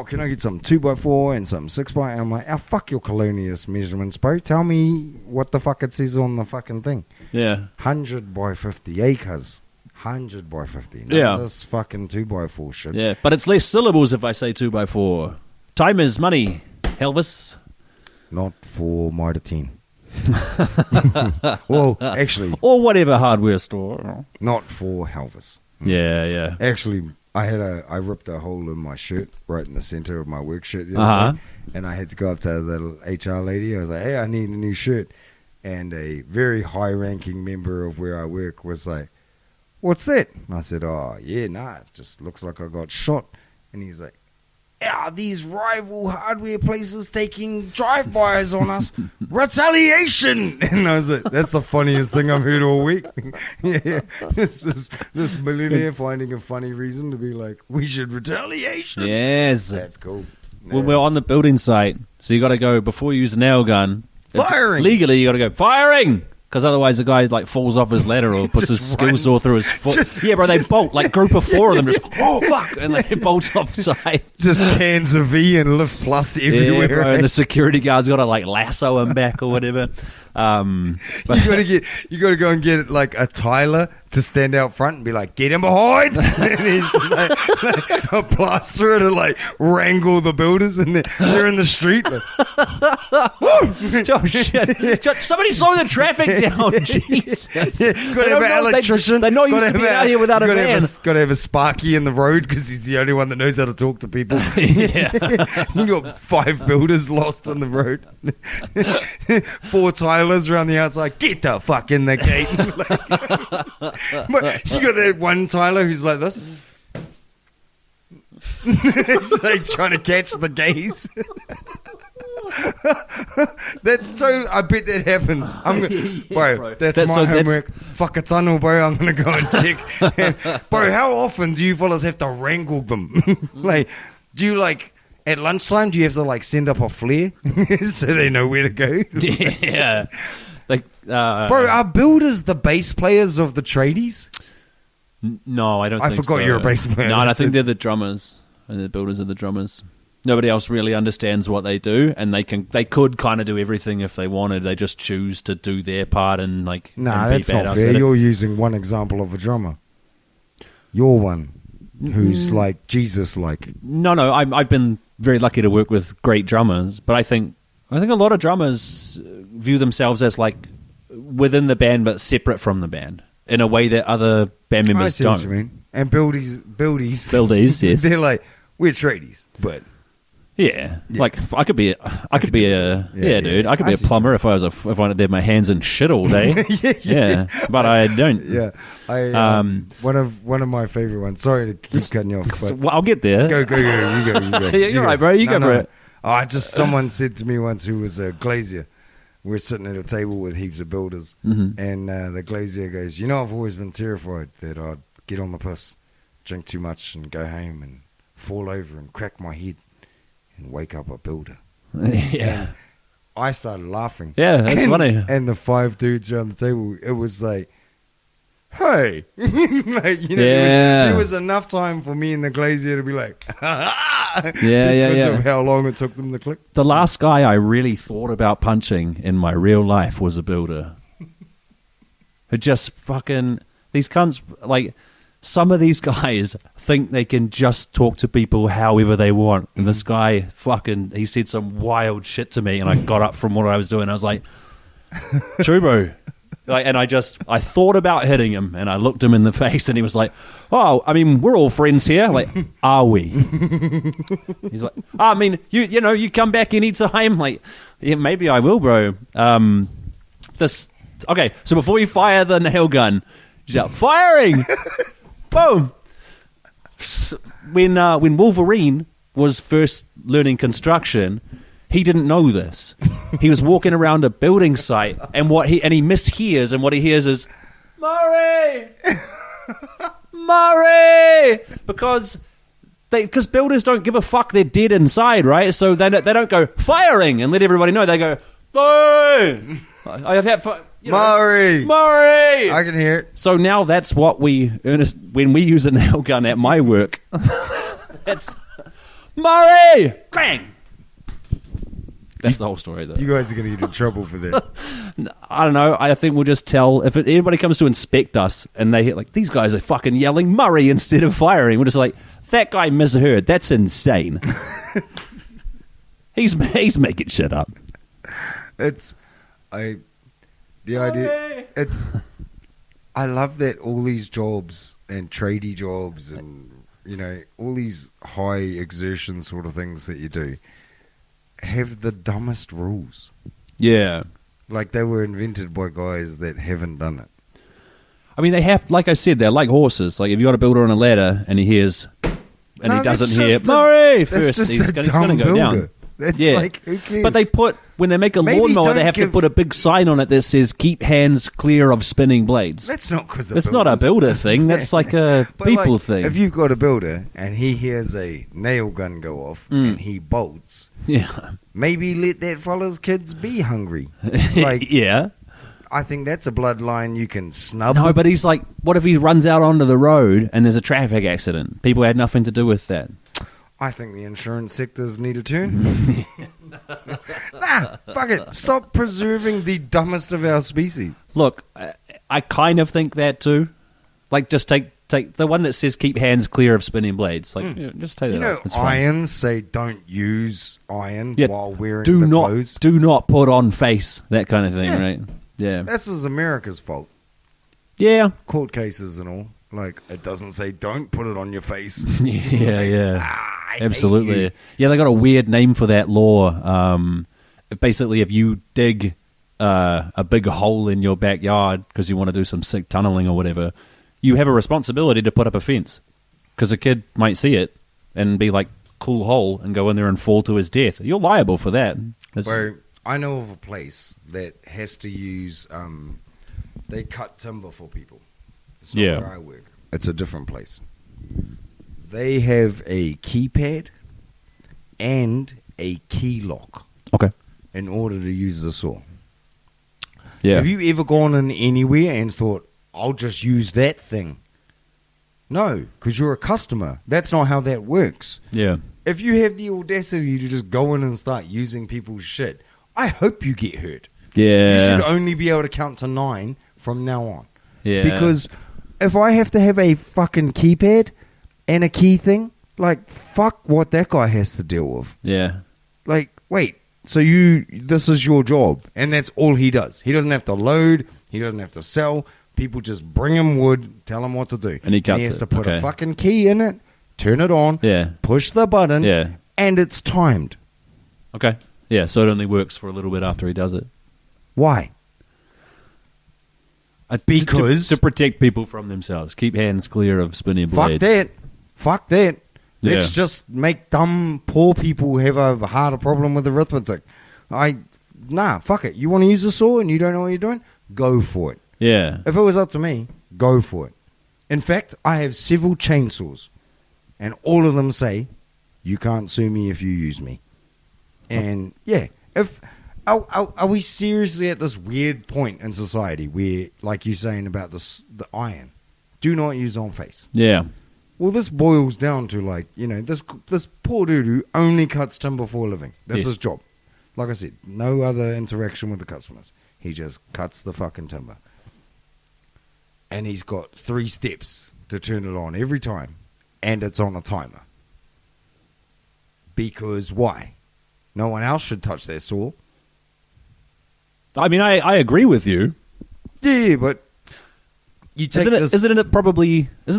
can I get some 2x4 and some 6x? And I'm like, fuck your colonialist measurements, bro. Tell me what the fuck it says on the fucking thing. Yeah. 100 by 50 acres. 100 by 50. This fucking 2x4 shit. Yeah, but it's less syllables if I say 2x4. Time is money, Elvis. Not for Mitre 10. Well, actually. Or whatever hardware store. Not for Elvis. Yeah. Actually, I ripped a hole in my shirt right in the center of my work shirt the other day, and I had to go up to the HR lady. I was like, hey, I need a new shirt. And a very high-ranking member of where I work was like, what's that? And I said, it just looks like I got shot. And he's like, these rival hardware places taking drive-bys on us. Retaliation! And I was like, that's the funniest thing I've heard all week. Yeah, it's just this millionaire finding a funny reason to be like, we should retaliation. Yes. That's cool. Well, we're on the building site, so you got to go, before you use a nail gun. Firing! Legally, you got to go, firing! Because otherwise the guy like falls off his ladder or puts his skill saw through his foot. Yeah, bro, they bolt. Like group of 4 of them just, fuck, and they bolt offside. Just cans of V and Lift Plus everywhere. Yeah, bro, and the security guard's got to like lasso him back or whatever. But you got to go and get like a Tyler to stand out front and be like, get him behind. And he's like a plasterer to like wrangle the builders, and they're in the street. Like, oh shit! Somebody slow the traffic down. Jesus. Yeah, got to have an electrician. They're not used to being out here without a van. Got to have a Sparky in the road because he's the only one that knows how to talk to people. Yeah. You got 5 builders lost on the road. 4 Tylers around the outside. Get the fuck in the gate. But you got that one Tyler who's like this. It's like trying to catch the gaze. That's so. I bet that happens. Bro, that's my homework. Fuck a tunnel, bro. I'm gonna go and check. Bro, how often do you fellas have to wrangle them? Like, do you like at lunchtime? Do you have to like send up a flare so they know where to go? Yeah. Like, bro, are builders the bass players of the tradies? No, I don't think so. I forgot you're a bass player. No, I think they're the drummers. And the builders are the drummers. Nobody else really understands what they do, and they could kind of do everything if they wanted. They just choose to do their part and like. Nah, that's not fair. You're using one example of a drummer. You're one who's like Jesus-like. No, I've been very lucky to work with great drummers, but I think a lot of drummers view themselves as like within the band but separate from the band in a way that other band members I see don't. What you mean. And buildies, yes. They're like, we're tradies, but yeah. Like I could be a dude. I could be a plumber if I wanted to have my hands in shit all day. yeah, but I don't. Yeah, one of my favorite ones. Sorry to keep cutting you off. But I'll get there. Go. You go. Yeah, you're right, bro. You go for it. Someone said to me once who was a glazier. We're sitting at a table with heaps of builders, and the glazier goes, I've always been terrified that I'd get on the piss, drink too much, and go home and fall over and crack my head and wake up a builder. Yeah. And I started laughing. Yeah, that's funny. And the 5 dudes around the table, it was like, hey. There was enough time for me and the glazier to be like, because of how long it took them to click. The last guy I really thought about punching in my real life was a builder. Who just fucking... These cunts, like... Some of these guys think they can just talk to people however they want. And this guy he said some wild shit to me, and I got up from what I was doing. I was like, true, bro. And I thought about hitting him, and I looked him in the face, and he was like, oh, I mean, we're all friends here. Like, are we? He's like, I mean, you come back anytime. Like, yeah, maybe I will, bro. Okay, so before you fire the nail gun, you shout, firing! Boom! When Wolverine was first learning construction, he didn't know this. He was walking around a building site, and he mishears, and what he hears is Murray, Murray, because builders don't give a fuck. They're dead inside, right? So they don't go firing and let everybody know. They go boom. Murray! Murray! I can hear it. So now that's what when we use a nail gun at my work. It's Murray! Bang! That's the whole story, though. You guys are going to get in trouble for that. I don't know. I think we'll just tell if anybody comes to inspect us and they hit like these guys are fucking yelling Murray instead of firing. We're just like that guy misheard. That's insane. He's making shit up. I love that all these jobs and tradie jobs and all these high exertion sort of things that you do have the dumbest rules. Yeah. Like they were invented by guys that haven't done it. I mean, they have, like I said, they're like horses. Like if you got a builder on a ladder and he hears, and he doesn't hear Murray first, he's going to go down. That's yeah. like, who cares? But when they make a lawnmower, they have to put a big sign on it that says "Keep hands clear of spinning blades." That's not because it's not a builder thing. That's like a people thing. If you've got a builder and he hears a nail gun go off and he bolts, maybe let that fella's kids be hungry. Like, yeah. I think that's a bloodline you can snub. No, but he's like, what if he runs out onto the road and there's a traffic accident? People had nothing to do with that. I think the insurance sectors need a turn. Nah, fuck it. Stop preserving the dumbest of our species. Look, I kind of think that too. Like, just take the one that says "Keep hands clear of spinning blades." Like, just take that off. It's fine. Irons say don't use iron while wearing clothes. Do not put on face, that kind of thing, right? Yeah. This is America's fault. Yeah. Court cases and all. Like, it doesn't say don't put it on your face. Yeah. Absolutely. Yeah, they got a weird name for that law. Basically, if you dig a big hole in your backyard because you want to do some sick tunneling or whatever, you have a responsibility to put up a fence because a kid might see it and be like, cool hole, and go in there and fall to his death. You're liable for that. Bro, I know of a place that has to use, they cut timber for people. It's not where I work. It's a different place. They have a keypad and a key lock. Okay. In order to use the saw. Yeah. Have you ever gone in anywhere and thought, I'll just use that thing? No, because you're a customer. That's not how that works. Yeah. If you have the audacity to just go in and start using people's shit, I hope you get hurt. Yeah. You should only be able to count to 9 from now on. Yeah. Because if I have to have a fucking keypad and a key thing, like, fuck what that guy has to deal with. Yeah. Like, wait, so this is your job, and that's all he does. He doesn't have to load, he doesn't have to sell. People just bring him wood, tell him what to do. And he cuts it. He has to put a fucking key in it, turn it on, push the button, and it's timed. Okay. Yeah, so it only works for a little bit after he does it. Why? Because to protect people from themselves. Keep hands clear of spinning blades. Fuck that. Let's just make dumb, poor people have a harder problem with arithmetic. Fuck it. You want to use a saw and you don't know what you're doing? Go for it. Yeah. If it was up to me, go for it. In fact, I have several chainsaws, and all of them say, you can't sue me if you use me. And, are we seriously at this weird point in society where, like you're saying about the iron, do not use on face? Yeah. Well, this boils down to, like, this poor dude who only cuts timber for a living. That's his job. Like I said, no other interaction with the customers. He just cuts the fucking timber. And he's got 3 steps to turn it on every time. And it's on a timer. Because why? No one else should touch their saw. I mean, I agree with you. Yeah, but you take isn't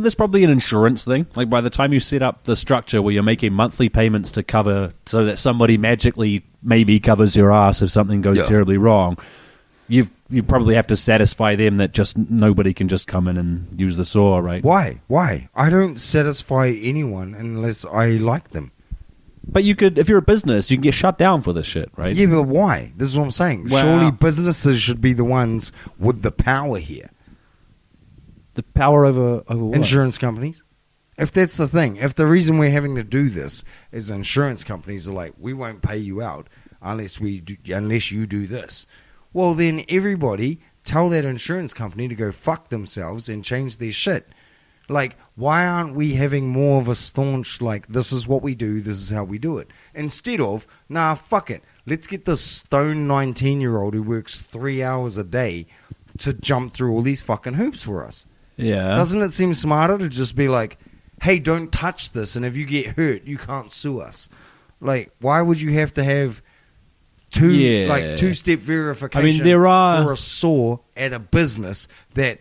this probably an insurance thing? Like, by the time you set up the structure where you're making monthly payments to cover, so that somebody magically maybe covers your ass if something goes terribly wrong, you probably have to satisfy them that just nobody can just come in and use the saw, right? Why? I don't satisfy anyone unless I like them. But you could, if you're a business, you can get shut down for this shit, right? Yeah, but why? This is what I'm saying. Well, surely businesses should be the ones with the power here. The power over what? Insurance companies. If that's the thing, if the reason we're having to do this is insurance companies are like, we won't pay you out unless you do this. Well, then everybody tell that insurance company to go fuck themselves and change their shit. Like, why aren't we having more of a staunch, like, this is what we do, this is how we do it? Instead of, nah, fuck it. Let's get this stone 19-year-old who works 3 hours a day to jump through all these fucking hoops for us. Yeah. Doesn't it seem smarter to just be like, hey, don't touch this, and if you get hurt, you can't sue us? Like, why would you have to have two-step verification for a saw at a business that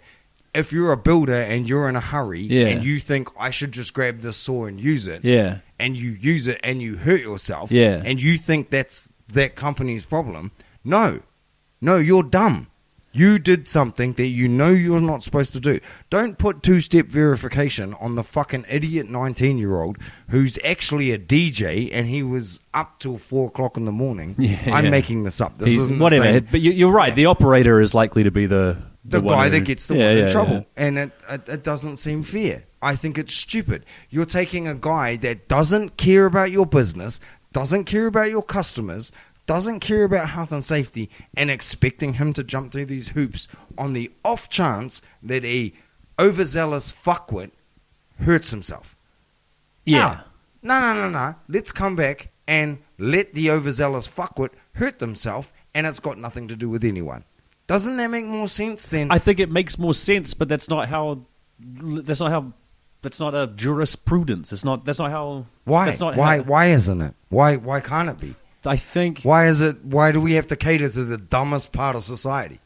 if you're a builder and you're in a hurry and you think I should just grab this saw and use it, and you use it and you hurt yourself, and you think that's that company's problem, no, you're dumb. You did something that you know you're not supposed to do. Don't put two-step verification on the fucking idiot 19-year-old who's actually a DJ and he was up till 4 o'clock in the morning. I'm making this up. This isn't whatever. the same. But you're right. The operator is likely to be the guy that gets the one in trouble. Yeah. And it doesn't seem fair. I think it's stupid. You're taking a guy that doesn't care about your business, doesn't care about your customers, doesn't care about health and safety, and expecting him to jump through these hoops on the off chance that a overzealous fuckwit hurts himself. Yeah. No. Let's come back and let the overzealous fuckwit hurt themselves, and it's got nothing to do with anyone. Doesn't that make more sense then? I think it makes more sense, but that's not a jurisprudence. That's not how. Why? That's not Why isn't it? Why can't it be? I think why do we have to cater to the dumbest part of society?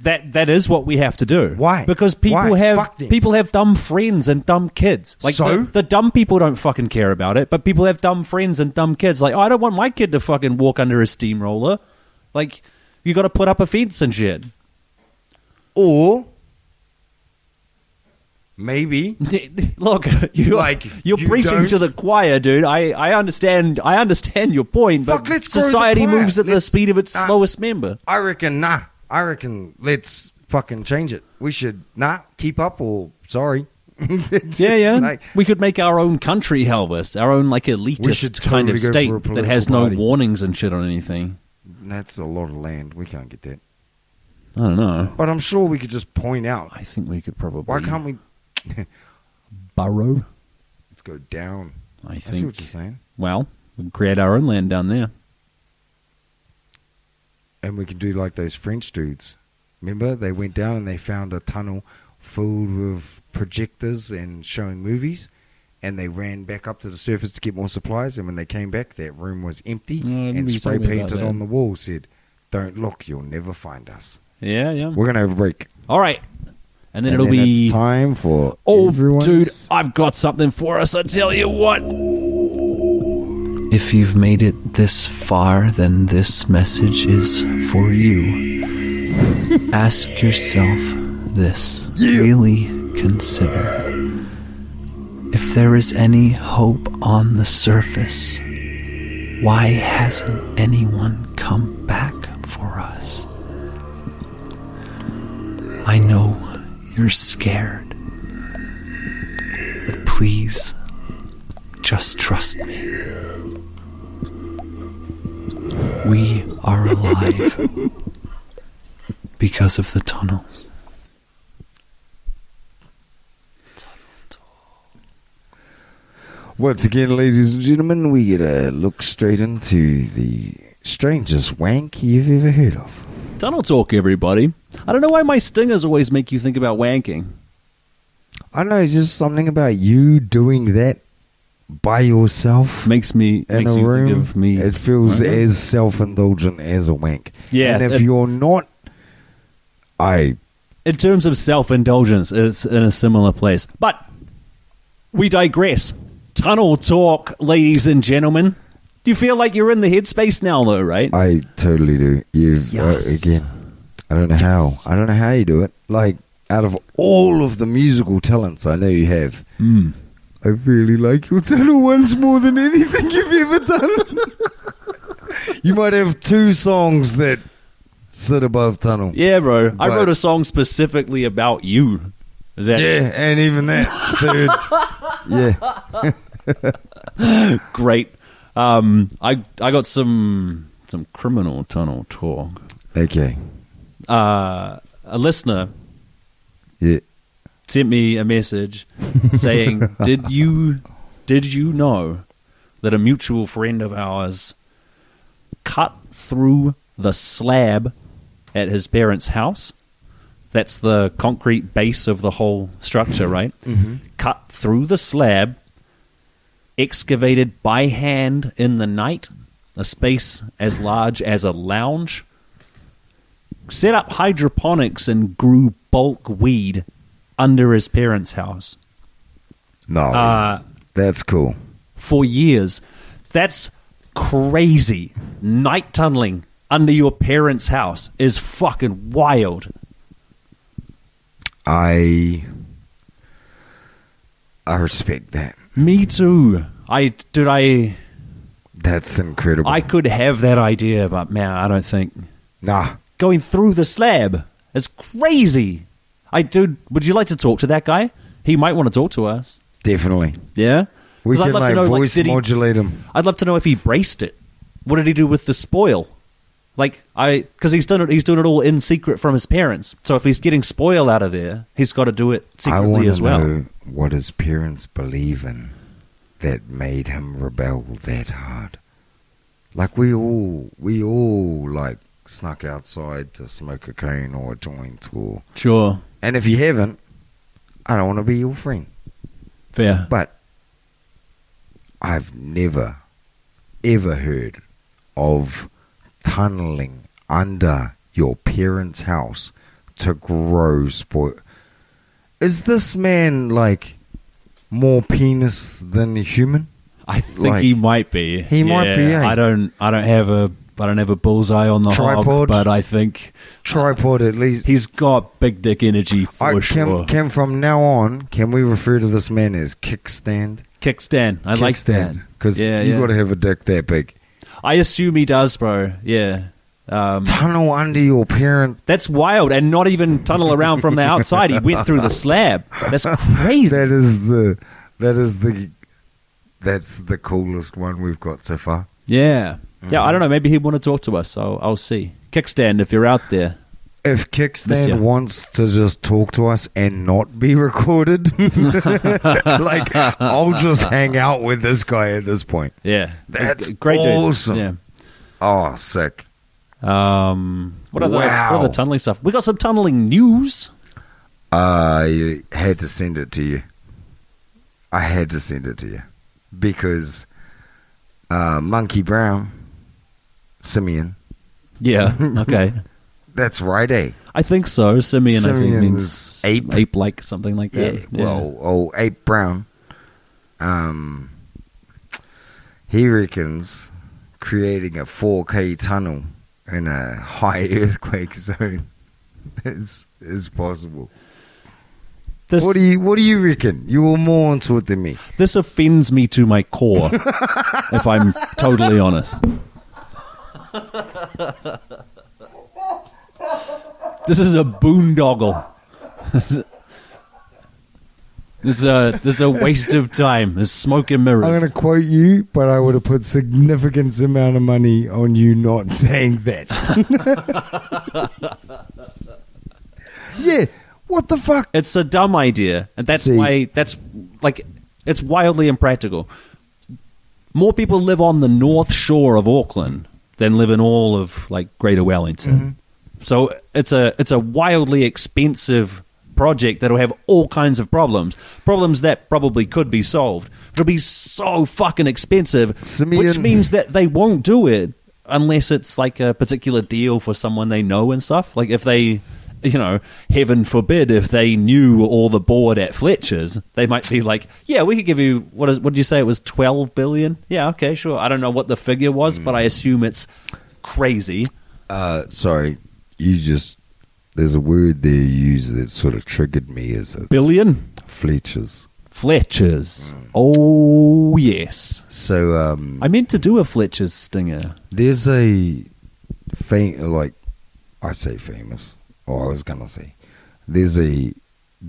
That is what we have to do. Why? Because people have dumb friends and dumb kids. Like so? The dumb people don't fucking care about it, but people have dumb friends and dumb kids. Like, I don't want my kid to fucking walk under a steamroller. Like, you got to put up a fence and shit. Or maybe look, you're preaching to the choir, dude. I understand your point, but society moves at the speed of its slowest member. I reckon let's fucking change it. We should keep up or sorry. Yeah. Like, we could make our own country, Elvis, our own like elitist kind of state that has no warnings and shit on anything. That's a lot of land. We can't get that. I don't know. But I'm sure we could just point out. I think we could probably. Why can't we burrow? Let's go down. I see what you're saying. Well, we can create our own land down there. And we can do like those French dudes. Remember? They went down and they found a tunnel filled with projectors and showing movies. And they ran back up to the surface to get more supplies. And when they came back, that room was empty. And spray painted on the wall said, "Don't look, you'll never find us." Yeah. We're going to have a break. All right. And then it'll be... it's time for everyone's... dude, I've got something for us, I tell you what. If you've made it this far, then this message is for you. Ask yourself this. Really consider. If there is any hope on the surface, why hasn't anyone come back for us? I know you're scared, but please, just trust me. We are alive because of the tunnels. Once again, ladies and gentlemen, we get to look straight into the strangest wank you've ever heard of. Tunnel talk, everybody. I don't know why my stingers always make you think about wanking. I don't know, just something about you doing that by yourself makes you think of me. It feels as self-indulgent as a wank. Yeah. And if you're not, in terms of self-indulgence, it's in a similar place. But we digress. Tunnel talk, ladies and gentlemen. Do you feel like you're in the headspace now, though, right? I totally do. Again, I don't know how. I don't know how you do it. Like, out of all of the musical talents I know you have, I really like your tunnel ones more than anything you've ever done. You might have 2 songs that sit above tunnel. Yeah, bro. I wrote a song specifically about you. Is that? Yeah, and even that third. Yeah. Great. I got some criminal tunnel talk. Okay. a listener Yeah. sent me a message saying, did you know that a mutual friend of ours cut through the slab at his parents' house? That's the concrete base of the whole structure, right? Mm-hmm. Cut through the slab, excavated by hand in the night, a space as large as a lounge, set up hydroponics and grew bulk weed under his parents' house. No, that's cool. For years. That's crazy. Night tunneling under your parents' house is fucking wild. I respect that. Me too. That's incredible. I could have that idea, but man, I don't think Nah. going through the slab is crazy. Would you like to talk to that guy? He might want to talk to us. Definitely. Yeah? We 'Cause can voice modulate him. I'd love to know if he braced it. What did he do with the spoil? Because he's doing it all in secret from his parents. So if he's getting spoil out of there, he's got to do it secretly as well. I want to know what his parents believe in that made him rebel that hard. Like we all like snuck outside to smoke a cone or a joint or. Sure. And if you haven't, I don't want to be your friend. Fair. But I've never, ever heard of tunneling under your parents' house to grow spoil. Is this man like more penis than a human? I think he might be. He might be. Eh? I don't have a bullseye on the Tripod. hog, but I think Tripod at least. he's got big dick energy for sure. Can from now on, can we refer to this man as kickstand? Kickstand. I like that. Because you got to have a dick that big. I assume he does, bro. Yeah. Tunnel under your parent. That's wild, and not even tunnel around from the outside. He went through the slab. That's crazy. That's the coolest one we've got so far. Yeah. Yeah, I don't know. Maybe he'd want to talk to us, so I'll see. Kickstand, if you're out there. If Kickstand wants to just talk to us and not be recorded, like, I'll just hang out with this guy at this point. Yeah. That's great awesome. Dude. Yeah. Oh, sick. What other tunneling stuff? We got some tunneling news. I had to send it to you. Because Monkey Brown, Simeon. Yeah, okay. That's right, eh? I think so. Simeon, I think, Simeon's means ape, like something like that. Yeah, well, Ape Brown. He reckons creating a 4K tunnel in a high earthquake zone is possible. What do you reckon? You were more onto it than me. This offends me to my core, if I'm totally honest. This is a boondoggle. This is a waste of time. There's smoke and mirrors. I'm going to quote you, but I would have put significant amount of money on you not saying that. Yeah, what the fuck? It's a dumb idea, and it's wildly impractical. More people live on the north shore of Auckland than live in all of like Greater Wellington. Mm-hmm. So it's a wildly expensive project that'll have all kinds of problems that probably could be solved. It'll be so fucking expensive, which means that they won't do it unless it's like a particular deal for someone they know and stuff. Like if they, heaven forbid, if they knew all the board at Fletcher's, they might be like, yeah, we could give you, what did you say it was, 12 billion? Yeah, okay, sure. I don't know what the figure was, but I assume it's crazy. Sorry, there's a word there you use that sort of triggered me as a billion? Fletcher's. Oh, yes. So, I meant to do a Fletcher's stinger. There's a famous, there's a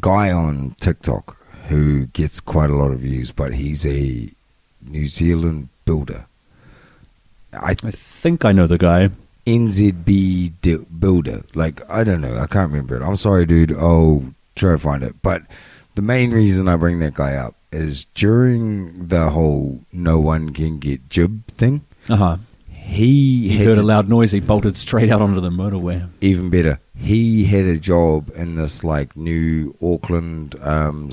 guy on TikTok who gets quite a lot of views, but he's a New Zealand builder. I think I know the guy. NZB builder. Like, I don't know. I can't remember it. I'm sorry, dude. I'll try to find it. But the main reason I bring that guy up is during the whole no one can get jib thing. He heard a loud noise. He bolted straight out onto the motorway. Even better. He had a job in this like new Auckland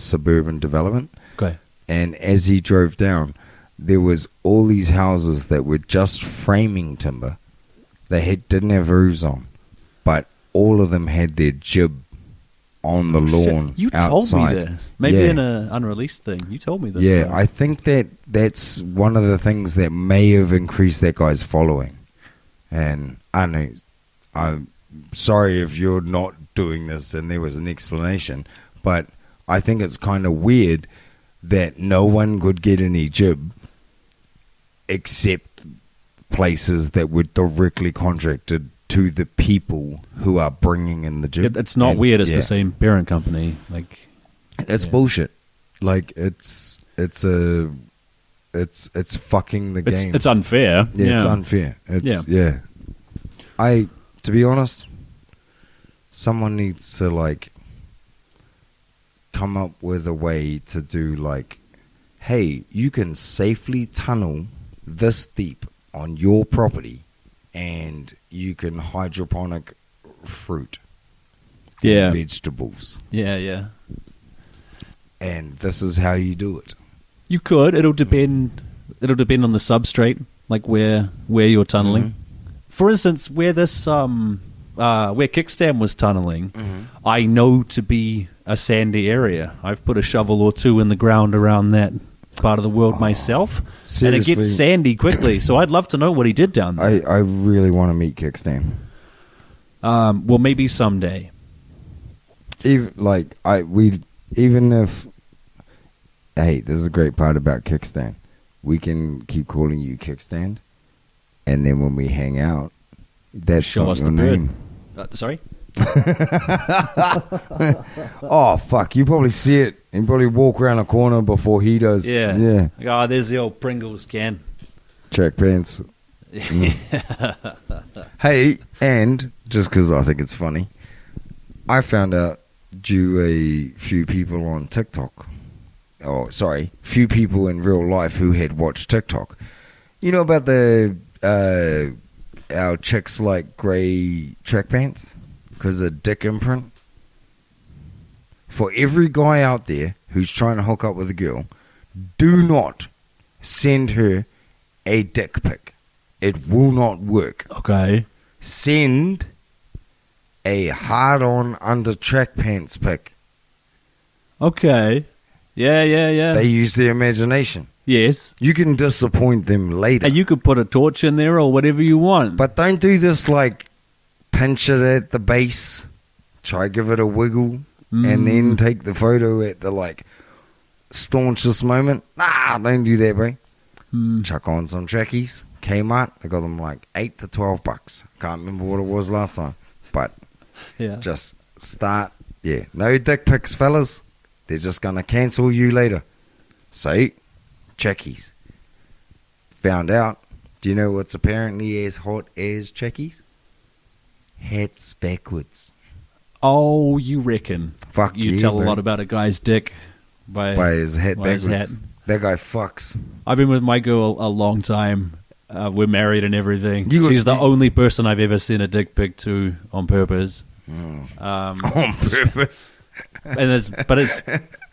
suburban development. Okay. And as he drove down, there was all these houses that were just framing timber. They didn't have roofs on, but all of them had their jib on the lawn. You outside. told me this. Maybe in an unreleased thing. You told me this. Yeah, though. I think that's one of the things that may have increased that guy's following. And I know, I'm sorry if you're not doing this and there was an explanation, but I think it's kind of weird that no one could get any jib except places that were directly contracted to the people who are bringing in the jib. It's not weird. It's the same parent company. Like, it's bullshit. Like, it's fucking the game. It's unfair. Yeah, it's unfair. To be honest, someone needs to like come up with a way to do like, hey, you can safely tunnel this deep on your property and you can hydroponic fruit and vegetables. Yeah. And this is how you do it. You could. It'll depend on the substrate, like where you're tunneling. Mm-hmm. For instance, where this where Kickstand was tunneling, I know to be a sandy area. I've put a shovel or two in the ground around that part of the world myself, seriously? And it gets sandy quickly. So I'd love to know what he did down there. I really want to meet Kickstand. Well, maybe someday. Even if, hey, this is a great part about Kickstand. We can keep calling you Kickstand, and then when we hang out, that's show us your the name. bird. Sorry. Oh fuck! You probably see it and probably walk around a corner before he does. Yeah. Like, oh, there's the old Pringles can. Track pants. Hey, and just because I think it's funny, I found out due a few people on TikTok. Oh, sorry, few people in real life who had watched TikTok. You know about our chicks like grey track pants because of dick imprint. For every guy out there who's trying to hook up with a girl, do not send her a dick pic. It will not work. Okay. Send a hard-on under track pants pic. Okay. Yeah. They use their imagination. Yes. You can disappoint them later. And you could put a torch in there or whatever you want. But don't do this like pinch it at the base, try give it a wiggle, and then take the photo at the like staunchest moment. Nah, don't do that, bro. Chuck on some trackies. Kmart, I got them like $8 to $12. Can't remember what it was last time. But just start. Yeah, no dick pics, fellas. They're just going to cancel you later. So, checkies. Found out. Do you know what's apparently as hot as checkies? Hats backwards. Oh, you reckon? Fuck you tell a lot about a guy's dick by his hat backwards. His hat. That guy fucks. I've been with my girl a long time. We're married and everything. She's the only person I've ever sent a dick pic to on purpose. On purpose.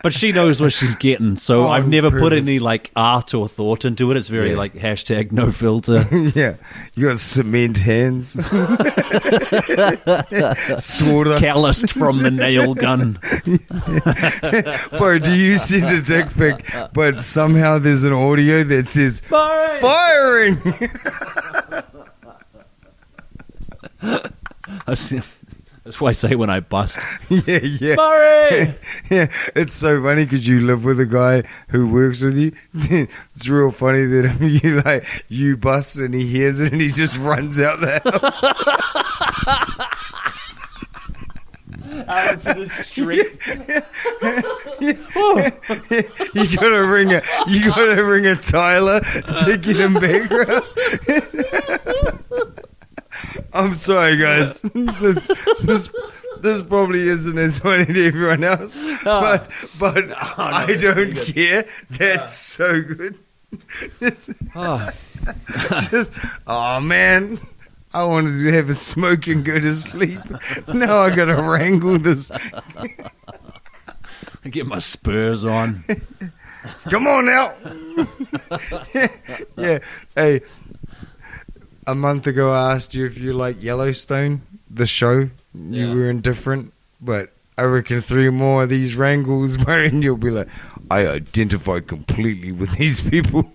But she knows what she's getting, so I've never put any like art or thought into it. It's very like hashtag no filter. Yeah, you got cement hands, sorta calloused from the nail gun. Bro, do you send a dick pic, but somehow there's an audio that says firing? That's why I say when I bust. Yeah. Murray! Yeah, it's so funny because you live with a guy who works with you. It's real funny that you bust and he hears it and he just runs out the house. Out into the street. You gotta ring a Tyler to get him back. I'm sorry, guys. This probably isn't as funny to everyone else, but I don't care. That's so good. Just, oh man, I wanted to have a smoke and go to sleep. Now I gotta wrangle this. Get my spurs on. Come on now. Yeah. Hey, a month ago I asked you if you like Yellowstone, the show. You were indifferent, but I reckon 3 more of these wrangles, and you'll be like, I identify completely with these people.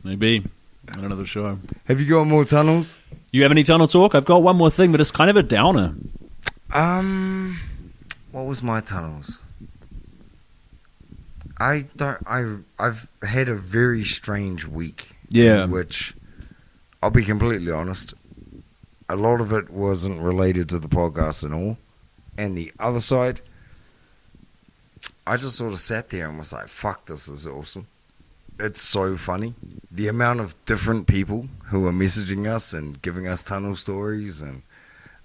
Maybe. I don't know the show. Have you got more tunnels? You have any tunnel talk? I've got one more thing, but it's kind of a downer. What was my tunnels? I've had a very strange week. Yeah. In which, I'll be completely honest, a lot of it wasn't related to the podcast and all. And the other side, I just sort of sat there and was like, fuck, this is awesome. It's so funny. The amount of different people who are messaging us and giving us tunnel stories and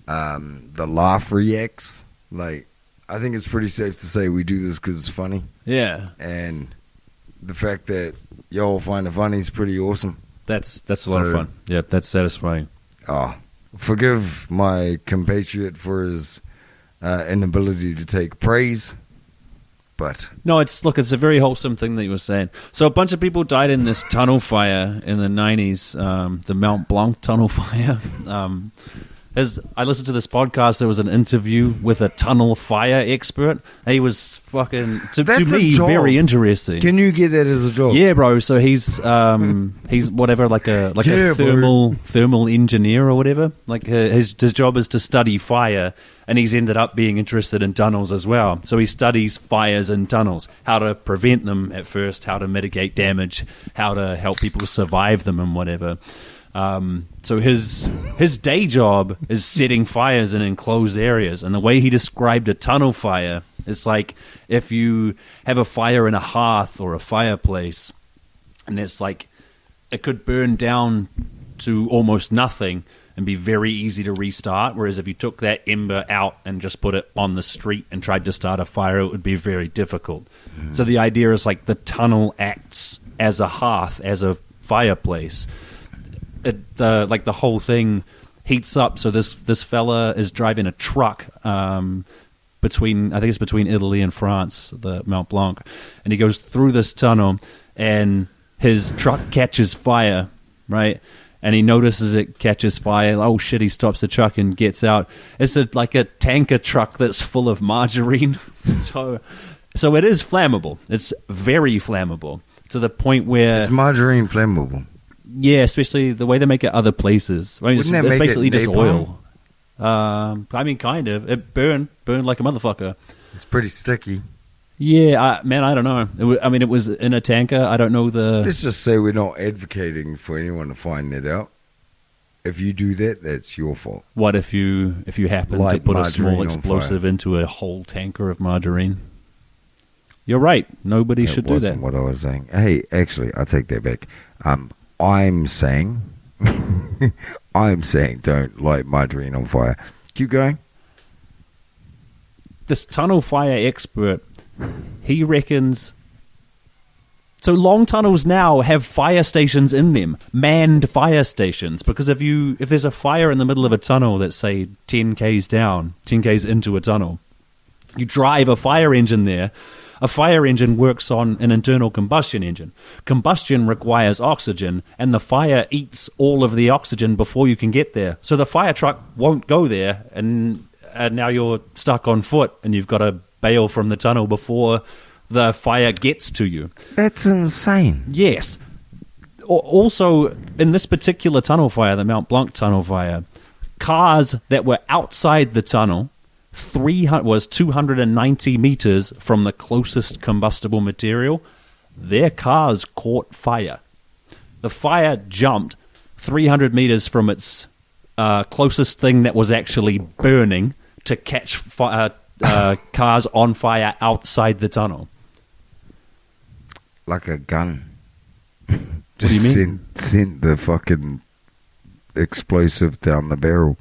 the laugh reacts. Like, I think it's pretty safe to say we do this because it's funny. Yeah. And the fact that y'all find it funny is pretty awesome. That's a lot of fun. Yeah, that's satisfying. Oh, forgive my compatriot for his inability to take praise, but no, it's a very wholesome thing that you were saying. So a bunch of people died in this tunnel fire in the 90s, the Mount Blanc tunnel fire. As I listened to this podcast, there was an interview with a tunnel fire expert. He was fucking, to me, very interesting. Can you get that as a job? Yeah, bro. So he's whatever, like a thermal engineer or whatever. Like his job is to study fire, and he's ended up being interested in tunnels as well. So he studies fires in tunnels, how to prevent them at first, how to mitigate damage, how to help people survive them, and whatever. So his day job is setting fires in enclosed areas, and the way he described a tunnel fire is like if you have a fire in a hearth or a fireplace, and it's like it could burn down to almost nothing and be very easy to restart, whereas if you took that ember out and just put it on the street and tried to start a fire, it would be very difficult. So the idea is like the tunnel acts as a hearth, as a fireplace. The whole thing heats up. So this fella is driving a truck between Italy and France, the Mont Blanc, and he goes through this tunnel, and his truck catches fire, right? And he notices it catches fire. Oh shit! He stops the truck and gets out. It's like a tanker truck that's full of margarine. So it is flammable. It's very flammable to the point where is margarine flammable? Yeah, especially the way they make it other places. I mean, it's basically just oil. I mean, kind of. It burned like a motherfucker. It's pretty sticky. Yeah, I don't know. It was in a tanker. I don't know the... Let's just say we're not advocating for anyone to find that out. If you do that, that's your fault. What if you happen to put a small explosive into a whole tanker of margarine? You're right. Nobody should do that. That wasn't what I was saying. Hey, actually, I take that back. I'm saying don't light margarine on fire. Keep going. This tunnel fire expert, he reckons... So long tunnels now have fire stations in them, manned fire stations, because if there's a fire in the middle of a tunnel that's, say, 10 k's down, 10 k's into a tunnel, you drive a fire engine there. A fire engine works on an internal combustion engine. Combustion requires oxygen, and the fire eats all of the oxygen before you can get there. So the fire truck won't go there, and now you're stuck on foot, and you've got to bail from the tunnel before the fire gets to you. That's insane. Yes. Also, in this particular tunnel fire, the Mont Blanc tunnel fire, cars that were outside the tunnel was 290 meters from the closest combustible material. Their cars caught fire. The fire jumped 300 meters from its closest thing that was actually burning to catch cars on fire outside the tunnel. Like a gun. What do you mean? Sent the fucking explosive down the barrel.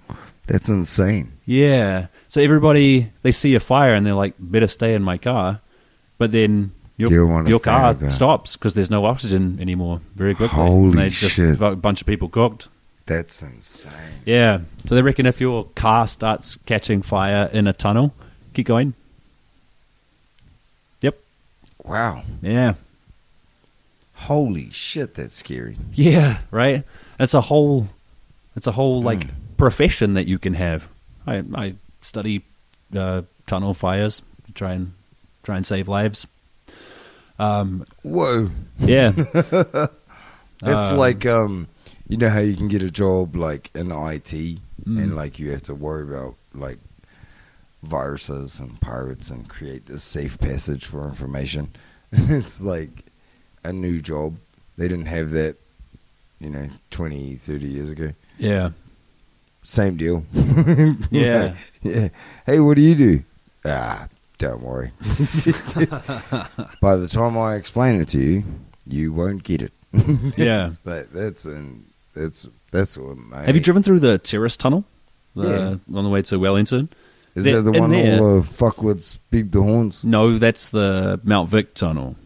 That's insane. Yeah. So everybody, they see a fire and they're like, better stay in my car. But then your car stops because there's no oxygen anymore very quickly. Holy and they just, shit. a bunch of people cooked. That's insane. Yeah. So they reckon if your car starts catching fire in a tunnel, keep going. Yep. Wow. Yeah. Holy shit, that's scary. Yeah, right? It's a whole like profession that you can have. I study tunnel fires to try and save lives. Whoa. Yeah. It's like you know how you can get a job like in IT and like you have to worry about like viruses and pirates and create this safe passage for information. It's like a new job. They didn't have that, 20, 30 years ago. Yeah. Same deal. Yeah. Yeah. Hey, what do you do? Don't worry. By the time I explain it to you, you won't get it. Yeah. That's what, mate. Have you driven through the Terrace Tunnel? Yeah. On the way to Wellington? Is that the one all the fuckwits beep the horns? No, that's the Mount Vic Tunnel.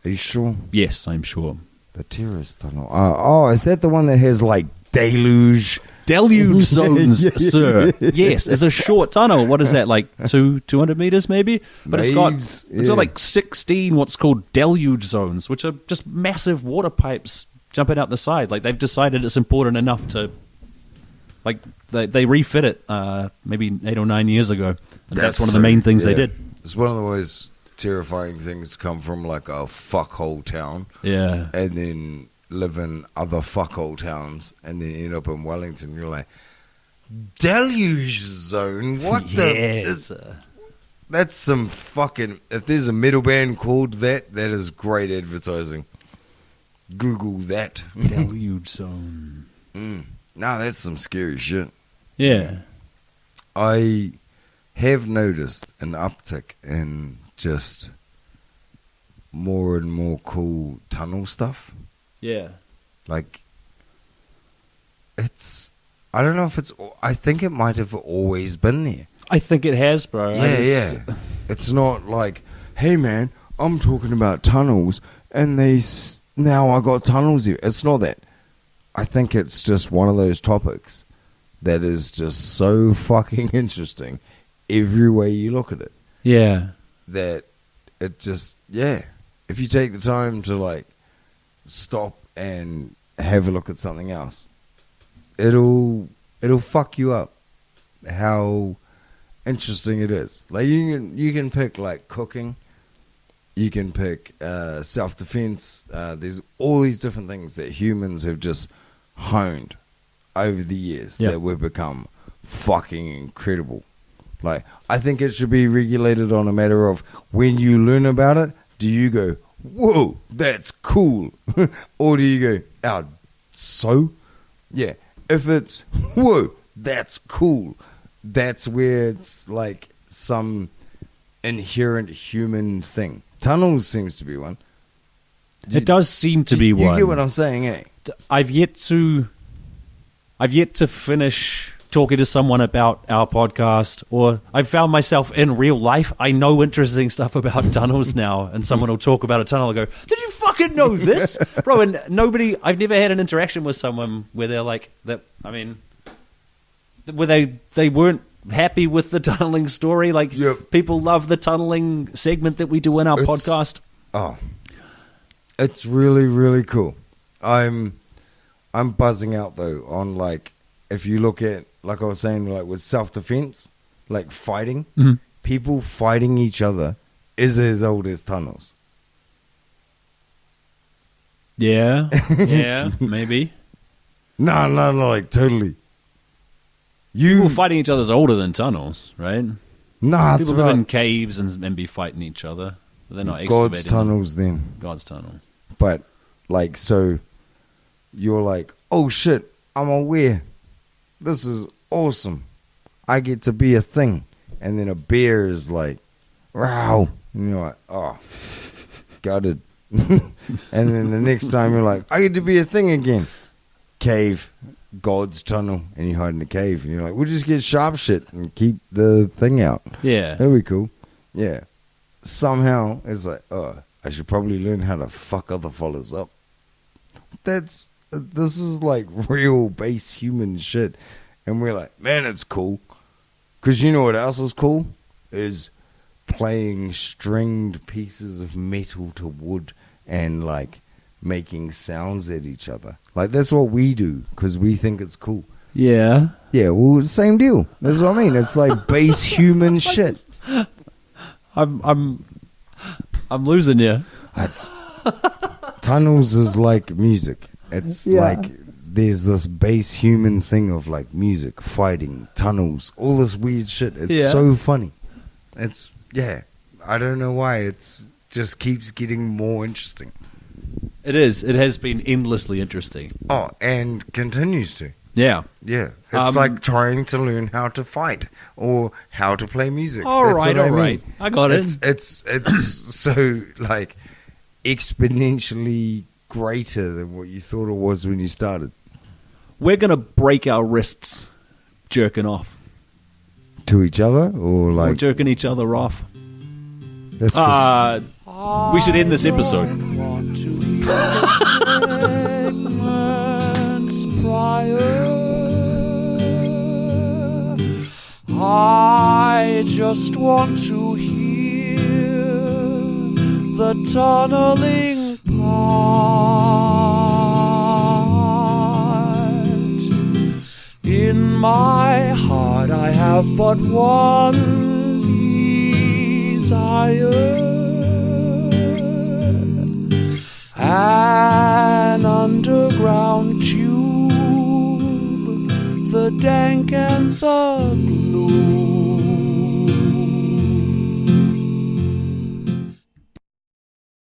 Are you sure? Yes, I'm sure. The Terrace Tunnel. Oh, is that the one that has like deluge zones, Yeah. sir? Yes, it's a short tunnel. What is that, like 200 meters maybe? But it's got like 16 what's called deluge zones, which are just massive water pipes jumping out the side. Like they've decided it's important enough to, like they refit it maybe 8 or 9 years ago. That's one of the main things they did. It's one of the most terrifying things to come from like a fuckhole town. Yeah. And then live in other fuckhole towns and then end up in Wellington. You're like, deluge zone? What Yes. That's some fucking... If there's a metal band called that, that is great advertising. Google that. Deluge zone. No, that's some scary shit. Yeah. I have noticed an uptick in just more and more cool tunnel stuff. Yeah. Like, I don't know if I think it might have always been there. I think it has, bro. Yeah. It's not like, hey man, I'm talking about tunnels and now I got tunnels here. It's not that. I think it's just one of those topics that is just so fucking interesting every way you look at it. Yeah. That it just, if you take the time to like stop and have a look at something else, it'll fuck you up how interesting it is. Like you can pick like cooking, you can pick self-defense. There's all these different things that humans have just honed over the years that we've become fucking incredible. Like, I think it should be regulated on a matter of when you learn about it, do you go, whoa, that's cool? Or do you go, so? Yeah. If it's, whoa, that's cool, that's where it's like some inherent human thing. Tunnels seems to be one. It does seem to be one. You get what I'm saying, eh? I've yet to finish talking to someone about our podcast, or I've found myself in real life. I know interesting stuff about tunnels now, and someone will talk about a tunnel. I go, did you fucking know this? Bro, and I've never had an interaction with someone where they're like, that. I mean, where they weren't happy with the tunneling story. Like, people love the tunneling segment that we do in our podcast. Oh, it's really, really cool. I'm buzzing out though on like, if you look at, like I was saying, like with self-defense, like fighting, people fighting each other is as old as tunnels. Yeah, maybe. No, like totally. People fighting each other is older than tunnels, right? Nah, people live in caves and be fighting each other. But they're not excavating. God's tunnels then. God's tunnel. But like, so you're like, oh shit, I'm aware. This is awesome. I get to be a thing. And then a bear is like, wow. And you're like, oh, gutted. And then the next time you're like, I get to be a thing again. cave, God's tunnel, and you hide in the cave, and you're like, we'll just get sharp shit and keep the thing out. Yeah. That'd be cool. Yeah. Somehow, it's like, oh, I should probably learn how to fuck other fellas up. This is like real base human shit. And we're like, man, it's cool. Because you know what else is cool? Is playing stringed pieces of metal to wood and like making sounds at each other. Like that's what we do because we think it's cool. Yeah. Yeah, well, same deal. That's what I mean. It's like base human shit. I'm losing you. That's tunnels is like music. It's like there's this base human thing of like music, fighting, tunnels, all this weird shit. It's so funny. It's I don't know why. It's just keeps getting more interesting. It is. It has been endlessly interesting. Oh, and continues to. Yeah. Yeah. It's like trying to learn how to fight or how to play music. All right. I got it. It's so like exponentially greater than what you thought it was when you started. We're going to break our wrists jerking off. To each other or like... Or jerking each other off. That's we should end this episode. I just want to hear the tunneling part. In my heart I have but one desire, an underground tube, the dank and the glue.